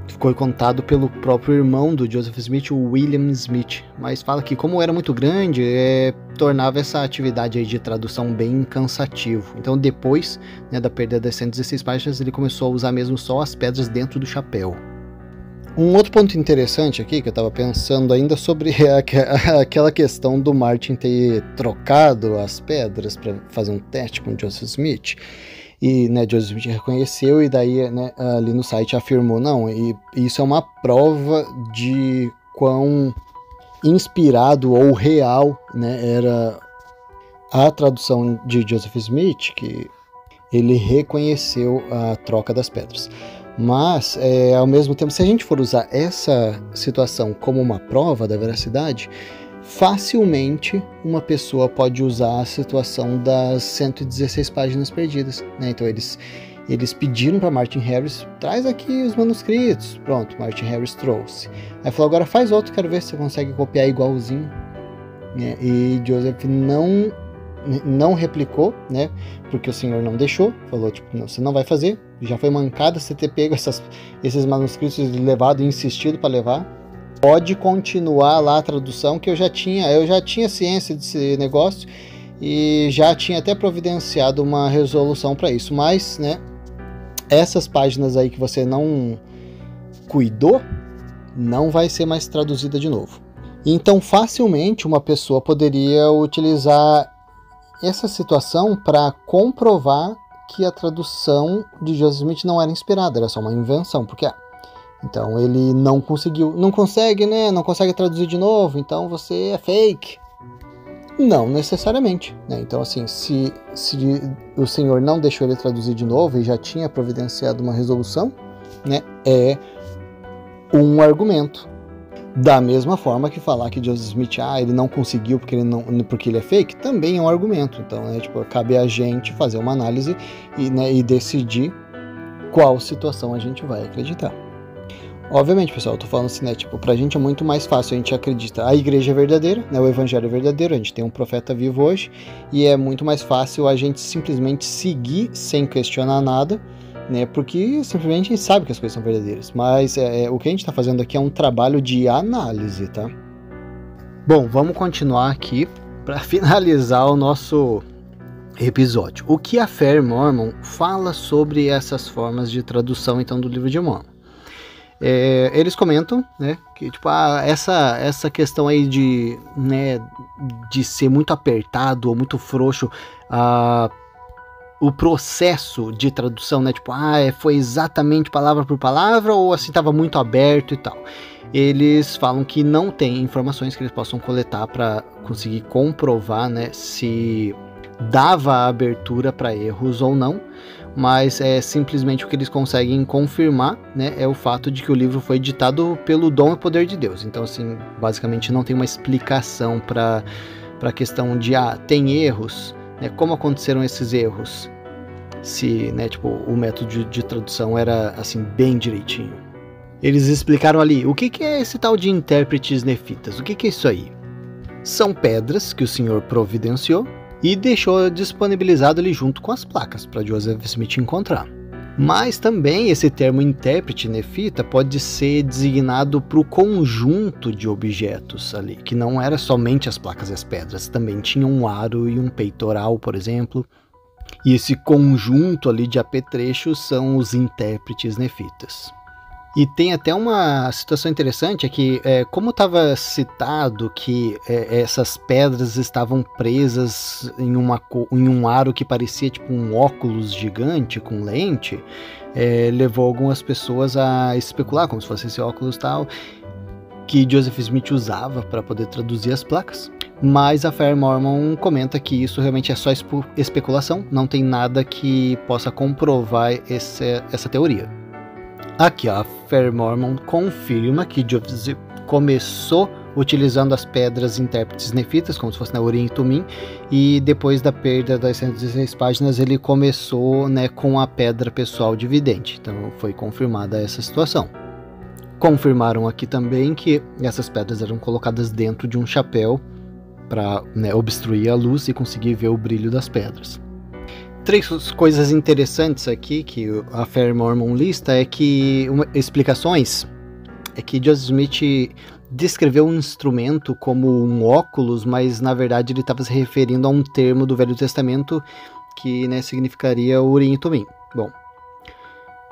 Ficou contado pelo próprio irmão do Joseph Smith, o William Smith, mas fala que como era muito grande, tornava essa atividade aí de tradução bem cansativo. Então depois, né, da perda das 116 páginas, ele começou a usar mesmo só as pedras dentro do chapéu. Um outro ponto interessante aqui, que eu estava pensando ainda sobre aquela questão do Martin ter trocado as pedras para fazer um teste com o Joseph Smith. E, né, Joseph Smith reconheceu e daí, né, ali no site afirmou, não, e isso é uma prova de quão inspirado ou real, né, era a tradução de Joseph Smith, que ele reconheceu a troca das pedras. Mas, ao mesmo tempo, se a gente for usar essa situação como uma prova da veracidade, facilmente uma pessoa pode usar a situação das 116 páginas perdidas, né? Então eles pediram para Martin Harris, traz aqui os manuscritos. Pronto, Martin Harris trouxe. Aí falou, agora faz outro, quero ver se você consegue copiar igualzinho, né? E Joseph não replicou, né? Porque o senhor não deixou, falou, tipo, não, você não vai fazer, já foi mancada você ter pego esses manuscritos e levado e insistido para levar. Pode continuar lá a tradução, que eu já tinha ciência desse negócio e já tinha até providenciado uma resolução para isso, mas, né, essas páginas aí que você não cuidou, não vai ser mais traduzida de novo. Então, facilmente, uma pessoa poderia utilizar essa situação para comprovar que a tradução de Joseph Smith não era inspirada, era só uma invenção, porque então ele não consegue, né? Não consegue traduzir de novo, então você é fake. Não necessariamente, né? Então, assim, se o Senhor não deixou ele traduzir de novo e já tinha providenciado uma resolução, né? É um argumento. Da mesma forma que falar que Joseph Smith, ele não conseguiu porque ele é fake, também é um argumento. Então, né, tipo, cabe a gente fazer uma análise e decidir qual situação a gente vai acreditar. Obviamente, pessoal, eu tô falando assim, né, tipo, pra gente é muito mais fácil, a gente acredita, a igreja é verdadeira, né, o evangelho é verdadeiro, a gente tem um profeta vivo hoje, e é muito mais fácil a gente simplesmente seguir sem questionar nada, né, porque simplesmente a gente sabe que as coisas são verdadeiras, mas o que a gente está fazendo aqui é um trabalho de análise, tá? Bom, vamos continuar aqui para finalizar o nosso episódio. O que a Fair Mormon fala sobre essas formas de tradução, então, do livro de Mormon? Eles comentam, né, que tipo, essa questão aí de ser muito apertado ou muito frouxo, o processo de tradução, né? Tipo, foi exatamente palavra por palavra ou assim estava muito aberto e tal. Eles falam que não tem informações que eles possam coletar para conseguir comprovar, né, se dava abertura para erros ou não, mas simplesmente o que eles conseguem confirmar, né, é o fato de que o livro foi ditado pelo dom e poder de Deus. Então, assim, basicamente não tem uma explicação para a questão de tem erros. Como aconteceram esses erros? Se, né, tipo, o método de tradução era assim bem direitinho. Eles explicaram ali o que é esse tal de intérpretes nefitas. O que é isso aí? São pedras que o Senhor providenciou e deixou disponibilizado ali junto com as placas para Joseph Smith encontrar. Mas também esse termo intérprete nefita pode ser designado para o conjunto de objetos ali, que não era somente as placas e as pedras, também tinha um aro e um peitoral, por exemplo. E esse conjunto ali de apetrechos são os intérpretes nefitas. E tem até uma situação interessante, é que como estava citado que essas pedras estavam presas em um aro que parecia tipo um óculos gigante com lente, levou algumas pessoas a especular como se fosse esse óculos tal que Joseph Smith usava para poder traduzir as placas. Mas a Fair Mormon comenta que isso realmente é só especulação, não tem nada que possa comprovar essa teoria. Aqui, a Fair Mormon confirma que Joseph começou utilizando as pedras intérpretes nefitas, como se fosse na Urim e Tumim, e depois da perda das 116 páginas ele começou, né, com a pedra pessoal de vidente. Então foi confirmada essa situação. Confirmaram aqui também que essas pedras eram colocadas dentro de um chapéu para, né, obstruir a luz e conseguir ver o brilho das pedras. Três coisas interessantes aqui que a Fair Mormon lista explicações é que Joseph Smith descreveu um instrumento como um óculos, mas na verdade ele estava se referindo a um termo do Velho Testamento que, né, significaria Urim e Tumim. Bom,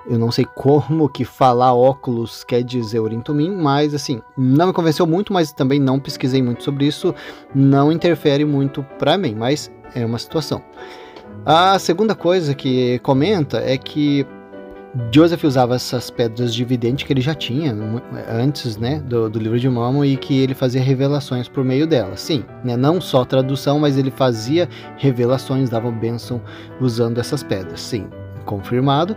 eu não sei como que falar óculos quer dizer Urim e Tumim, mas assim, não me convenceu muito, mas também não pesquisei muito sobre isso, não interfere muito para mim, mas é uma situação. A segunda coisa que comenta é que Joseph usava essas pedras de vidente que ele já tinha antes, né, do livro de Mormon, e que ele fazia revelações por meio delas. Sim, né, não só tradução, mas ele fazia revelações, dava bênção usando essas pedras. Sim, confirmado.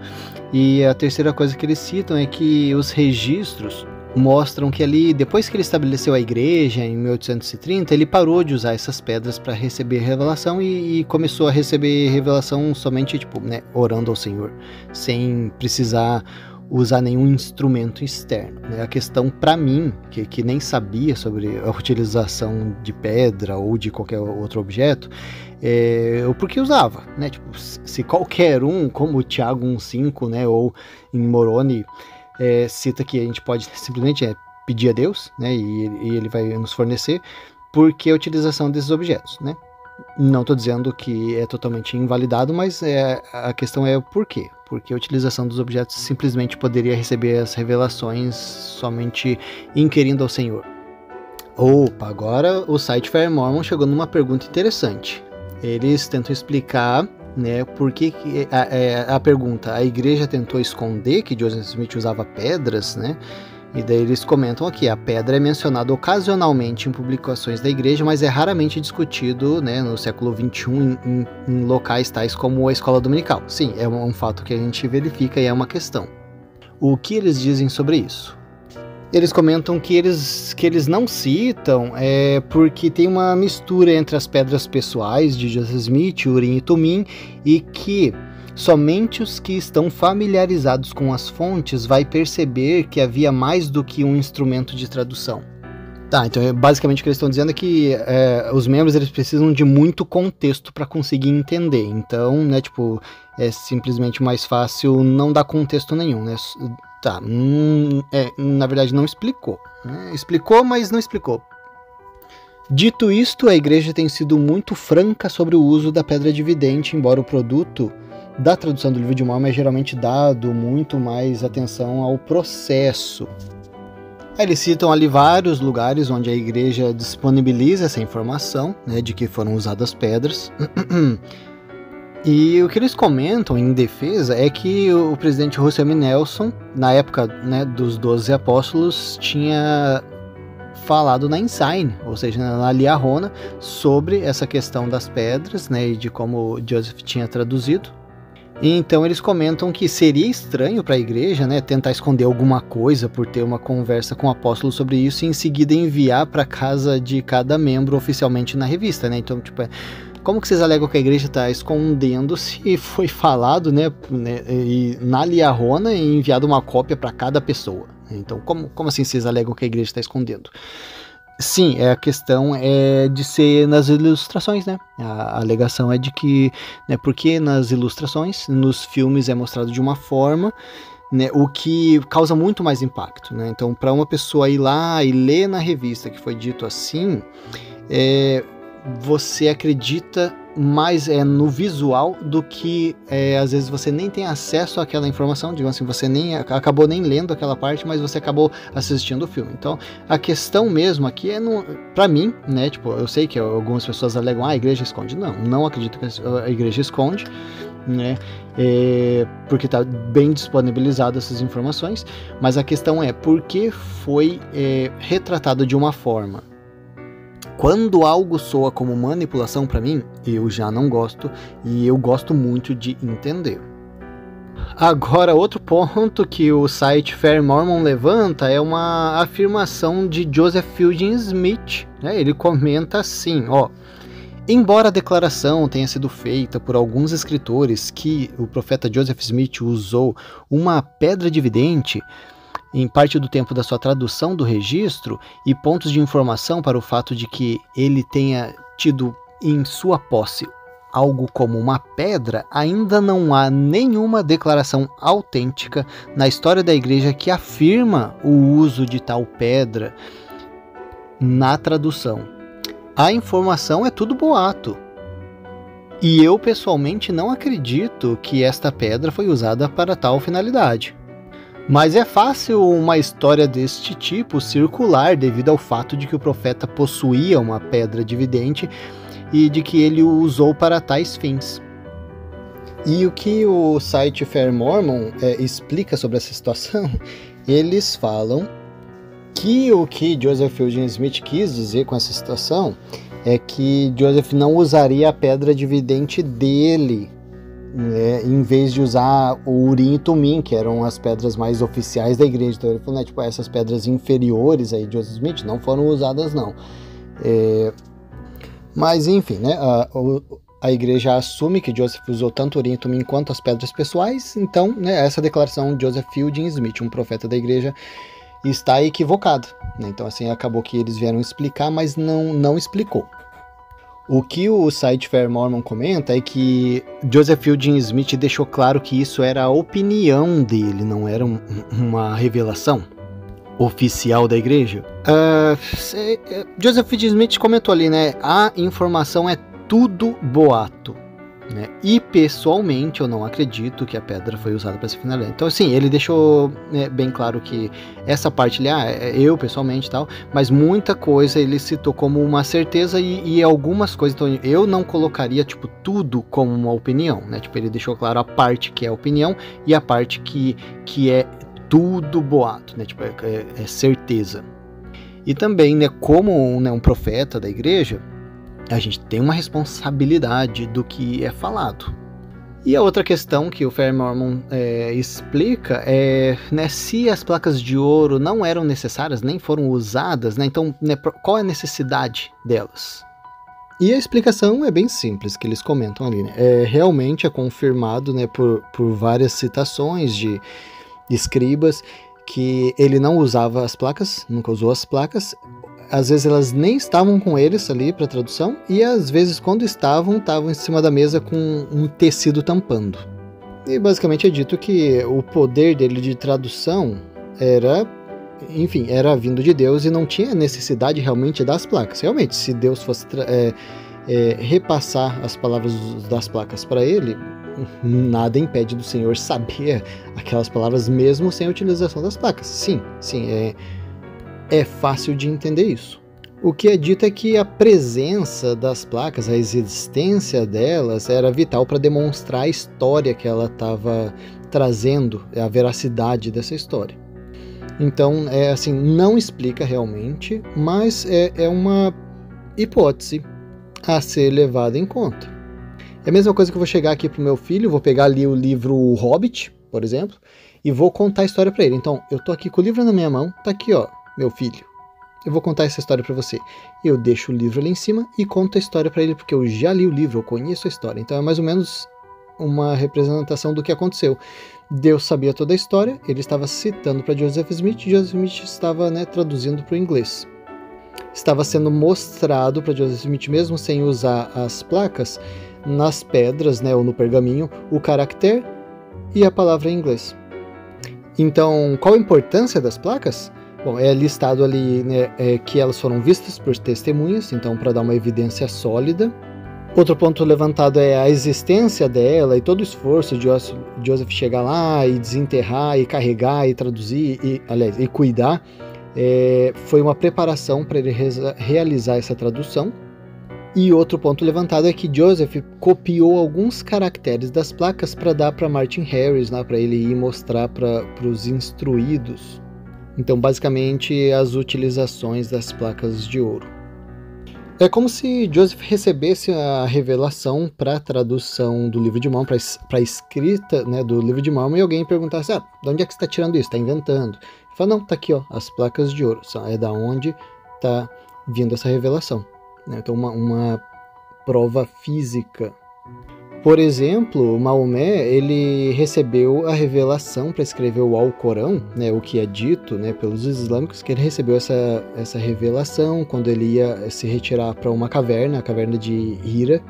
E a terceira coisa que eles citam é que os registros mostram que ali, depois que ele estabeleceu a igreja em 1830, ele parou de usar essas pedras para receber revelação e começou a receber revelação somente, tipo, né, orando ao Senhor, sem precisar usar nenhum instrumento externo, né? A questão para mim, que nem sabia sobre a utilização de pedra ou de qualquer outro objeto, o porquê usava, né? Tipo, se qualquer um, como o Tiago 1,5, né, ou em Moroni, cita que a gente pode simplesmente pedir a Deus, né, e ele vai nos fornecer, porque a utilização desses objetos, né? Não estou dizendo que é totalmente invalidado, mas a questão é o porquê. Porque a utilização dos objetos simplesmente poderia receber as revelações somente inquirindo ao Senhor. Opa, agora o site Fair Mormon chegou numa pergunta interessante. Eles tentam explicar, né, por que a pergunta, a igreja tentou esconder que Joseph Smith usava pedras, né? E daí eles comentam aqui, a pedra é mencionada ocasionalmente em publicações da igreja, mas é raramente discutido, né, no século XXI em locais tais como a escola dominical. Sim, é um fato que a gente verifica e é uma questão. O que eles dizem sobre isso? Eles comentam que eles não citam porque tem uma mistura entre as pedras pessoais de Joseph Smith, Urim e Tumim, e que somente os que estão familiarizados com as fontes vai perceber que havia mais do que um instrumento de tradução. Tá, então basicamente o que eles estão dizendo é que os membros eles precisam de muito contexto para conseguir entender. Então, né, tipo, é simplesmente mais fácil não dar contexto nenhum, né? Tá, na verdade não explicou, né? Explicou, mas não explicou. Dito isto, a igreja tem sido muito franca sobre o uso da pedra dividente, embora o produto da tradução do livro de Mormon é geralmente dado muito mais atenção ao processo. Eles citam ali vários lugares onde a igreja disponibiliza essa informação, né, de que foram usadas pedras. E o que eles comentam em defesa é que o presidente Russell M. Nelson, na época, né, dos 12 apóstolos, tinha falado na Ensign, ou seja, na Liahona, sobre essa questão das pedras, né, e de como Joseph tinha traduzido. Então eles comentam que seria estranho para a igreja, né, tentar esconder alguma coisa por ter uma conversa com o apóstolo sobre isso e em seguida enviar para casa de cada membro oficialmente na revista, né? Então, tipo, como que vocês alegam que a igreja está escondendo se foi falado, né, e na Liahona e enviado uma cópia para cada pessoa? Então, como assim vocês alegam que a igreja está escondendo? Sim, a questão é de ser nas ilustrações, né? A alegação é de que, né, porque nas ilustrações, nos filmes é mostrado de uma forma, né, o que causa muito mais impacto, né? Então, para uma pessoa ir lá e ler na revista que foi dito assim, você acredita mais no visual do que às vezes você nem tem acesso àquela informação, digamos assim, você acabou nem lendo aquela parte, mas você acabou assistindo o filme. Então a questão mesmo aqui pra mim, né, tipo, eu sei que algumas pessoas alegam, a igreja esconde. Não acredito que a igreja esconde, né, porque está bem disponibilizado essas informações, mas a questão é por que foi retratado de uma forma. Quando algo soa como manipulação para mim, eu já não gosto e eu gosto muito de entender. Agora, outro ponto que o site Fair Mormon levanta é uma afirmação de Joseph Fielding Smith, né? Ele comenta assim, ó: embora a declaração tenha sido feita por alguns escritores que o profeta Joseph Smith usou uma pedra dividente em parte do tempo da sua tradução do registro e pontos de informação para o fato de que ele tenha tido em sua posse algo como uma pedra, ainda não há nenhuma declaração autêntica na história da igreja que afirma o uso de tal pedra na tradução. A informação é tudo boato. E eu pessoalmente não acredito que esta pedra foi usada para tal finalidade. Mas é fácil uma história deste tipo circular devido ao fato de que o profeta possuía uma pedra dividente e de que ele o usou para tais fins. E o que o site Fair Mormon explica sobre essa situação, eles falam que o que Joseph Fielding Smith quis dizer com essa situação é que Joseph não usaria a pedra dividente dele, em vez de usar o Urim e Tumim, que eram as pedras mais oficiais da igreja. Então ele falou, né, tipo, essas pedras inferiores aí de Joseph Smith não foram usadas não. Mas enfim, né, a igreja assume que Joseph usou tanto Urim e Tumim quanto as pedras pessoais. Então, né, essa declaração de Joseph Fielding Smith, um profeta da igreja, está equivocada, né? Então assim, acabou que eles vieram explicar, mas não explicou. O que o site Fair Mormon comenta é que Joseph Fielding Smith deixou claro que isso era a opinião dele, não era uma revelação oficial da igreja. Joseph Fielding Smith comentou ali, né? A informação é tudo boato. né? E pessoalmente eu não acredito que a pedra foi usada para se finalizar. Então assim, ele deixou bem claro que essa parte ali, eu pessoalmente e tal, mas muita coisa ele citou como uma certeza e algumas coisas, então eu não colocaria tipo tudo como uma opinião, né? Tipo, ele deixou claro a parte que é opinião e a parte que é tudo boato, né? Tipo, é certeza. E também, né, como um profeta da igreja, a gente tem uma responsabilidade do que é falado. E a outra questão que o Fair Mormon explica é, né, se as placas de ouro não eram necessárias, nem foram usadas, né, então, né, qual é a necessidade delas? E a explicação é bem simples, que eles comentam ali, né? Realmente é confirmado, né, por várias citações de escribas que ele não usava as placas, nunca usou as placas. Às vezes elas nem estavam com eles ali para tradução, e às vezes quando estavam em cima da mesa com um tecido tampando. E basicamente é dito que o poder dele de tradução era vindo de Deus e não tinha necessidade realmente das placas. Realmente, se Deus fosse repassar as palavras das placas para ele, nada impede do Senhor saber aquelas palavras mesmo sem a utilização das placas. Sim, é fácil de entender isso. O que é dito é que a presença das placas, a existência delas, era vital para demonstrar a história que ela estava trazendo, a veracidade dessa história. Então, não explica realmente, mas é uma hipótese a ser levada em conta. É a mesma coisa que eu vou chegar aqui pro meu filho, vou pegar ali o livro O Hobbit, por exemplo, e vou contar a história para ele. Então, eu tô aqui com o livro na minha mão, tá aqui, ó, meu filho, eu vou contar essa história para você. Eu deixo o livro ali em cima e conto a história para ele, porque eu já li o livro, eu conheço a história. Então é mais ou menos uma representação do que aconteceu. Deus sabia toda a história, ele estava citando para Joseph Smith, e Joseph Smith estava, né, traduzindo para o inglês. Estava sendo mostrado para Joseph Smith, mesmo sem usar as placas, nas pedras, né, ou no pergaminho, o caractere e a palavra em inglês. Então, qual a importância das placas? Bom, é listado ali, né, que elas foram vistas por testemunhas, então para dar uma evidência sólida. Outro ponto levantado é a existência dela e todo o esforço de Joseph chegar lá e desenterrar e carregar e traduzir e cuidar. Foi uma preparação para ele realizar essa tradução. E outro ponto levantado é que Joseph copiou alguns caracteres das placas para dar para Martin Harris, né, para ele ir mostrar para os instruídos. Então, basicamente, as utilizações das placas de ouro. É como se Joseph recebesse a revelação para a tradução do livro de Mormon, para a escrita, né, do livro de Mormon, e alguém perguntasse, de onde é que você está tirando isso? Está inventando? Ele fala, não, está aqui, ó, as placas de ouro. É da onde está vindo essa revelação. Então, uma prova física. Por exemplo, Maomé, ele recebeu a revelação para escrever o Alcorão, né, o que é dito, né, pelos islâmicos, que ele recebeu essa revelação quando ele ia se retirar para uma caverna, a caverna de Hira,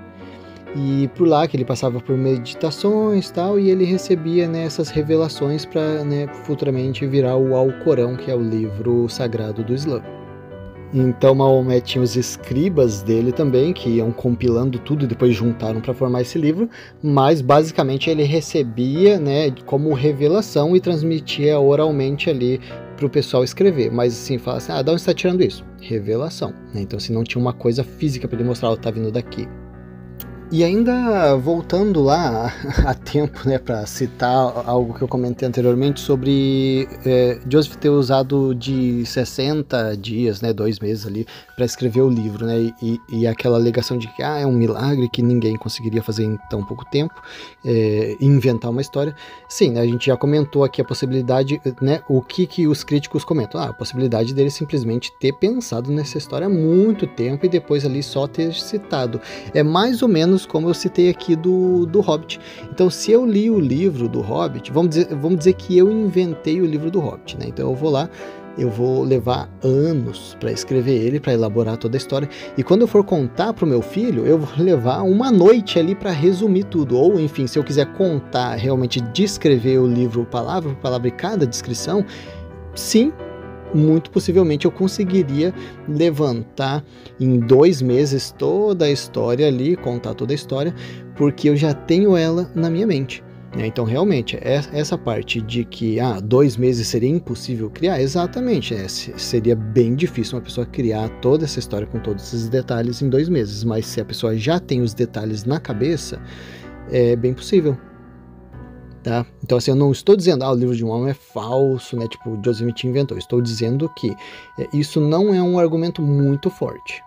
e por lá que ele passava por meditações e tal, e ele recebia, né, essas revelações para, né, futuramente virar o Alcorão, que é o livro sagrado do Islã. Então Maomé tinha os escribas dele também, que iam compilando tudo e depois juntaram para formar esse livro, mas basicamente ele recebia, né, como revelação e transmitia oralmente ali para o pessoal escrever, mas assim, fala assim, de onde você está tirando isso? Revelação, né? Então assim, não tinha uma coisa física para ele mostrar, tá vindo daqui. E ainda voltando lá a tempo, né, para citar algo que eu comentei anteriormente sobre Joseph ter usado de 60 dias, né, 2 meses ali, para escrever o livro, né, e aquela alegação de que é um milagre que ninguém conseguiria fazer em tão pouco tempo, inventar uma história. Sim, né, a gente já comentou aqui a possibilidade, né, o que os críticos comentam, a possibilidade dele simplesmente ter pensado nessa história há muito tempo e depois ali só ter citado. É mais ou menos como eu citei aqui do Hobbit. Então, se eu li o livro do Hobbit, vamos dizer que eu inventei o livro do Hobbit, né? Então eu vou lá, eu vou levar anos para escrever ele, para elaborar toda a história, e quando eu for contar para o meu filho, eu vou levar uma noite ali para resumir tudo, ou enfim, se eu quiser contar, realmente descrever o livro palavra por palavra e cada descrição, sim, muito possivelmente eu conseguiria levantar em 2 meses toda a história ali, contar toda a história, porque eu já tenho ela na minha mente. Então, realmente, essa parte de que 2 meses seria impossível criar, exatamente, seria bem difícil uma pessoa criar toda essa história com todos esses detalhes em 2 meses, mas se a pessoa já tem os detalhes na cabeça, é bem possível. Tá? Então, assim, eu não estou dizendo o livro de Mormon é falso, né? Tipo, o Joseph Smith inventou. Estou dizendo que isso não é um argumento muito forte.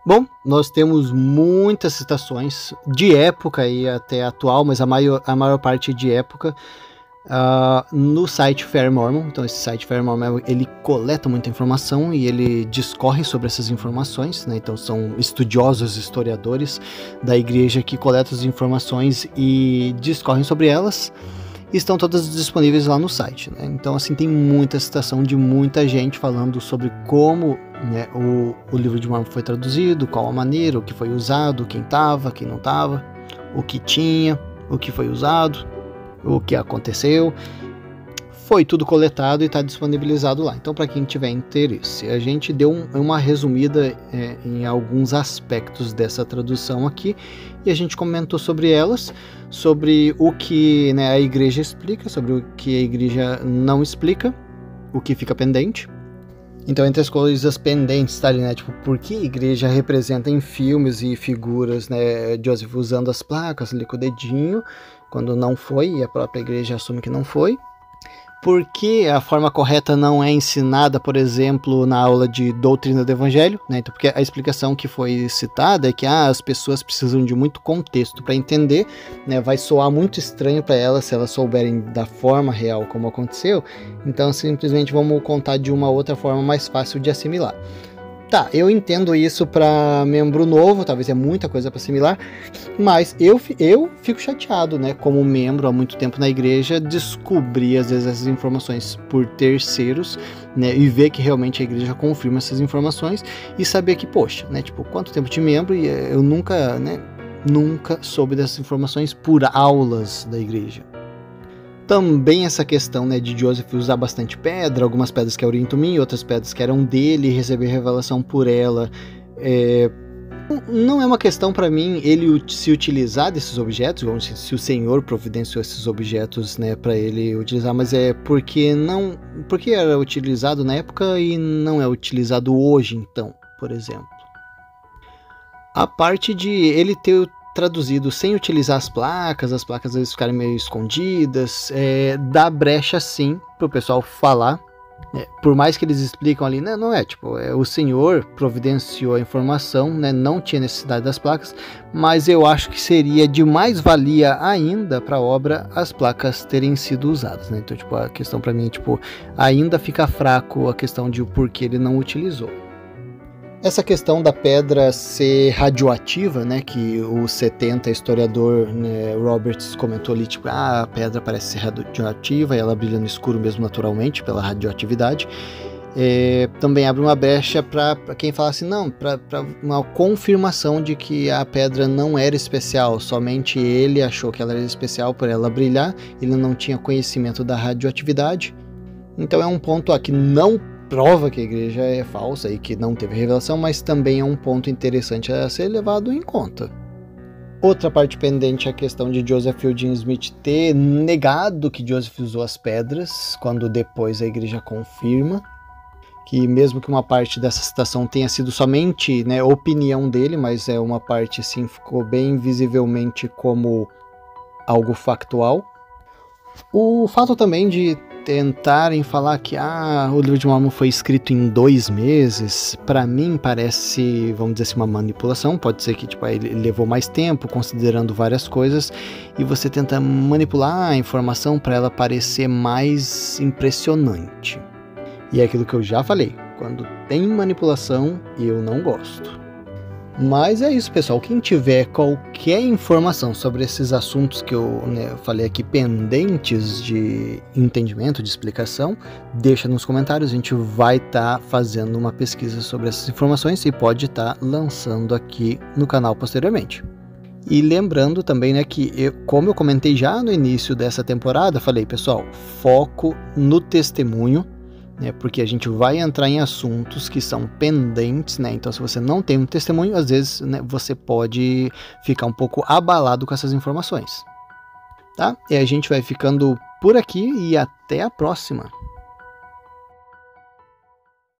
Bom, nós temos muitas citações de época e até atual, mas a maior parte de época no site Fair Mormon. Então, esse site Fair Mormon, ele coleta muita informação e ele discorre sobre essas informações, né? Então, são estudiosos, historiadores da igreja que coletam as informações e discorrem sobre elas. E estão todas disponíveis lá no site, né? Então, assim, tem muita citação de muita gente falando sobre como, né, o livro de Mormon foi traduzido, qual a maneira, o que foi usado, quem estava, quem não estava, o que tinha, o que foi usado, o que aconteceu. Foi tudo coletado e está disponibilizado lá. Então, para quem tiver interesse, a gente deu uma resumida em alguns aspectos dessa tradução aqui e a gente comentou sobre elas, sobre o que, né, a igreja explica, sobre o que a igreja não explica, o que fica pendente. Então, entre as coisas pendentes, tá ali, né? Tipo, por que a igreja representa em filmes e figuras, né, Joseph usando as placas ali com o dedinho, quando não foi, e a própria igreja assume que não foi. Por que a forma correta não é ensinada, por exemplo, na aula de doutrina do evangelho, né? Então, porque a explicação que foi citada é que as pessoas precisam de muito contexto para entender, né? Vai soar muito estranho para elas se elas souberem da forma real como aconteceu. Então, simplesmente vamos contar de uma outra forma mais fácil de assimilar. Tá, eu entendo isso para membro novo, talvez é muita coisa para assimilar, mas eu fico chateado, né, como membro há muito tempo na igreja, descobrir às vezes essas informações por terceiros, né, e ver que realmente a igreja confirma essas informações e saber que, poxa, né, tipo, quanto tempo de membro e eu nunca soube dessas informações por aulas da igreja. Também essa questão, né, de Joseph usar bastante pedra, algumas pedras que orientam mim, outras pedras que eram dele, e receber revelação por ela. Não é uma questão para mim ele se utilizar desses objetos, como se o Senhor providenciou esses objetos, né, para ele utilizar, mas é porque era utilizado na época e não é utilizado hoje, então, por exemplo. A parte de ele ter traduzido sem utilizar as placas às vezes ficarem meio escondidas, dá brecha sim pro pessoal falar, por mais que eles explicam ali, né, não é, tipo, o Senhor providenciou a informação, né, não tinha necessidade das placas, mas eu acho que seria de mais valia ainda para a obra as placas terem sido usadas, né? Então, tipo, a questão para mim, tipo, ainda fica fraco a questão de o porquê ele não utilizou. Essa questão da pedra ser radioativa, né, que o 70 historiador, né, Roberts comentou ali, tipo, a pedra parece ser radioativa e ela brilha no escuro mesmo naturalmente pela radioatividade, também abre uma brecha para quem fala assim, não, para uma confirmação de que a pedra não era especial, somente ele achou que ela era especial por ela brilhar, ele não tinha conhecimento da radioatividade. Então é um ponto que não prova que a igreja é falsa e que não teve revelação, mas também é um ponto interessante a ser levado em conta. Outra parte pendente é a questão de Joseph Fielding Smith ter negado que Joseph usou as pedras, quando depois a igreja confirma que mesmo que uma parte dessa citação tenha sido somente, né, opinião dele, mas uma parte assim ficou bem visivelmente como algo factual. O fato também de tentarem falar que o livro de Mormon foi escrito em 2 meses, para mim parece, vamos dizer assim, uma manipulação. Pode ser que tipo, ele levou mais tempo, considerando várias coisas, e você tenta manipular a informação para ela parecer mais impressionante. E é aquilo que eu já falei, quando tem manipulação, eu não gosto. Mas é isso, pessoal. Quem tiver qualquer informação sobre esses assuntos que eu falei aqui pendentes de entendimento, de explicação, deixa nos comentários. A gente vai estar fazendo uma pesquisa sobre essas informações e pode estar lançando aqui no canal posteriormente. E lembrando também, né, que como eu comentei já no início dessa temporada, falei, pessoal, foco no testemunho, né? Porque a gente vai entrar em assuntos que são pendentes, né? Então, se você não tem um testemunho, às vezes, né, você pode ficar um pouco abalado com essas informações, tá? E a gente vai ficando por aqui e até a próxima.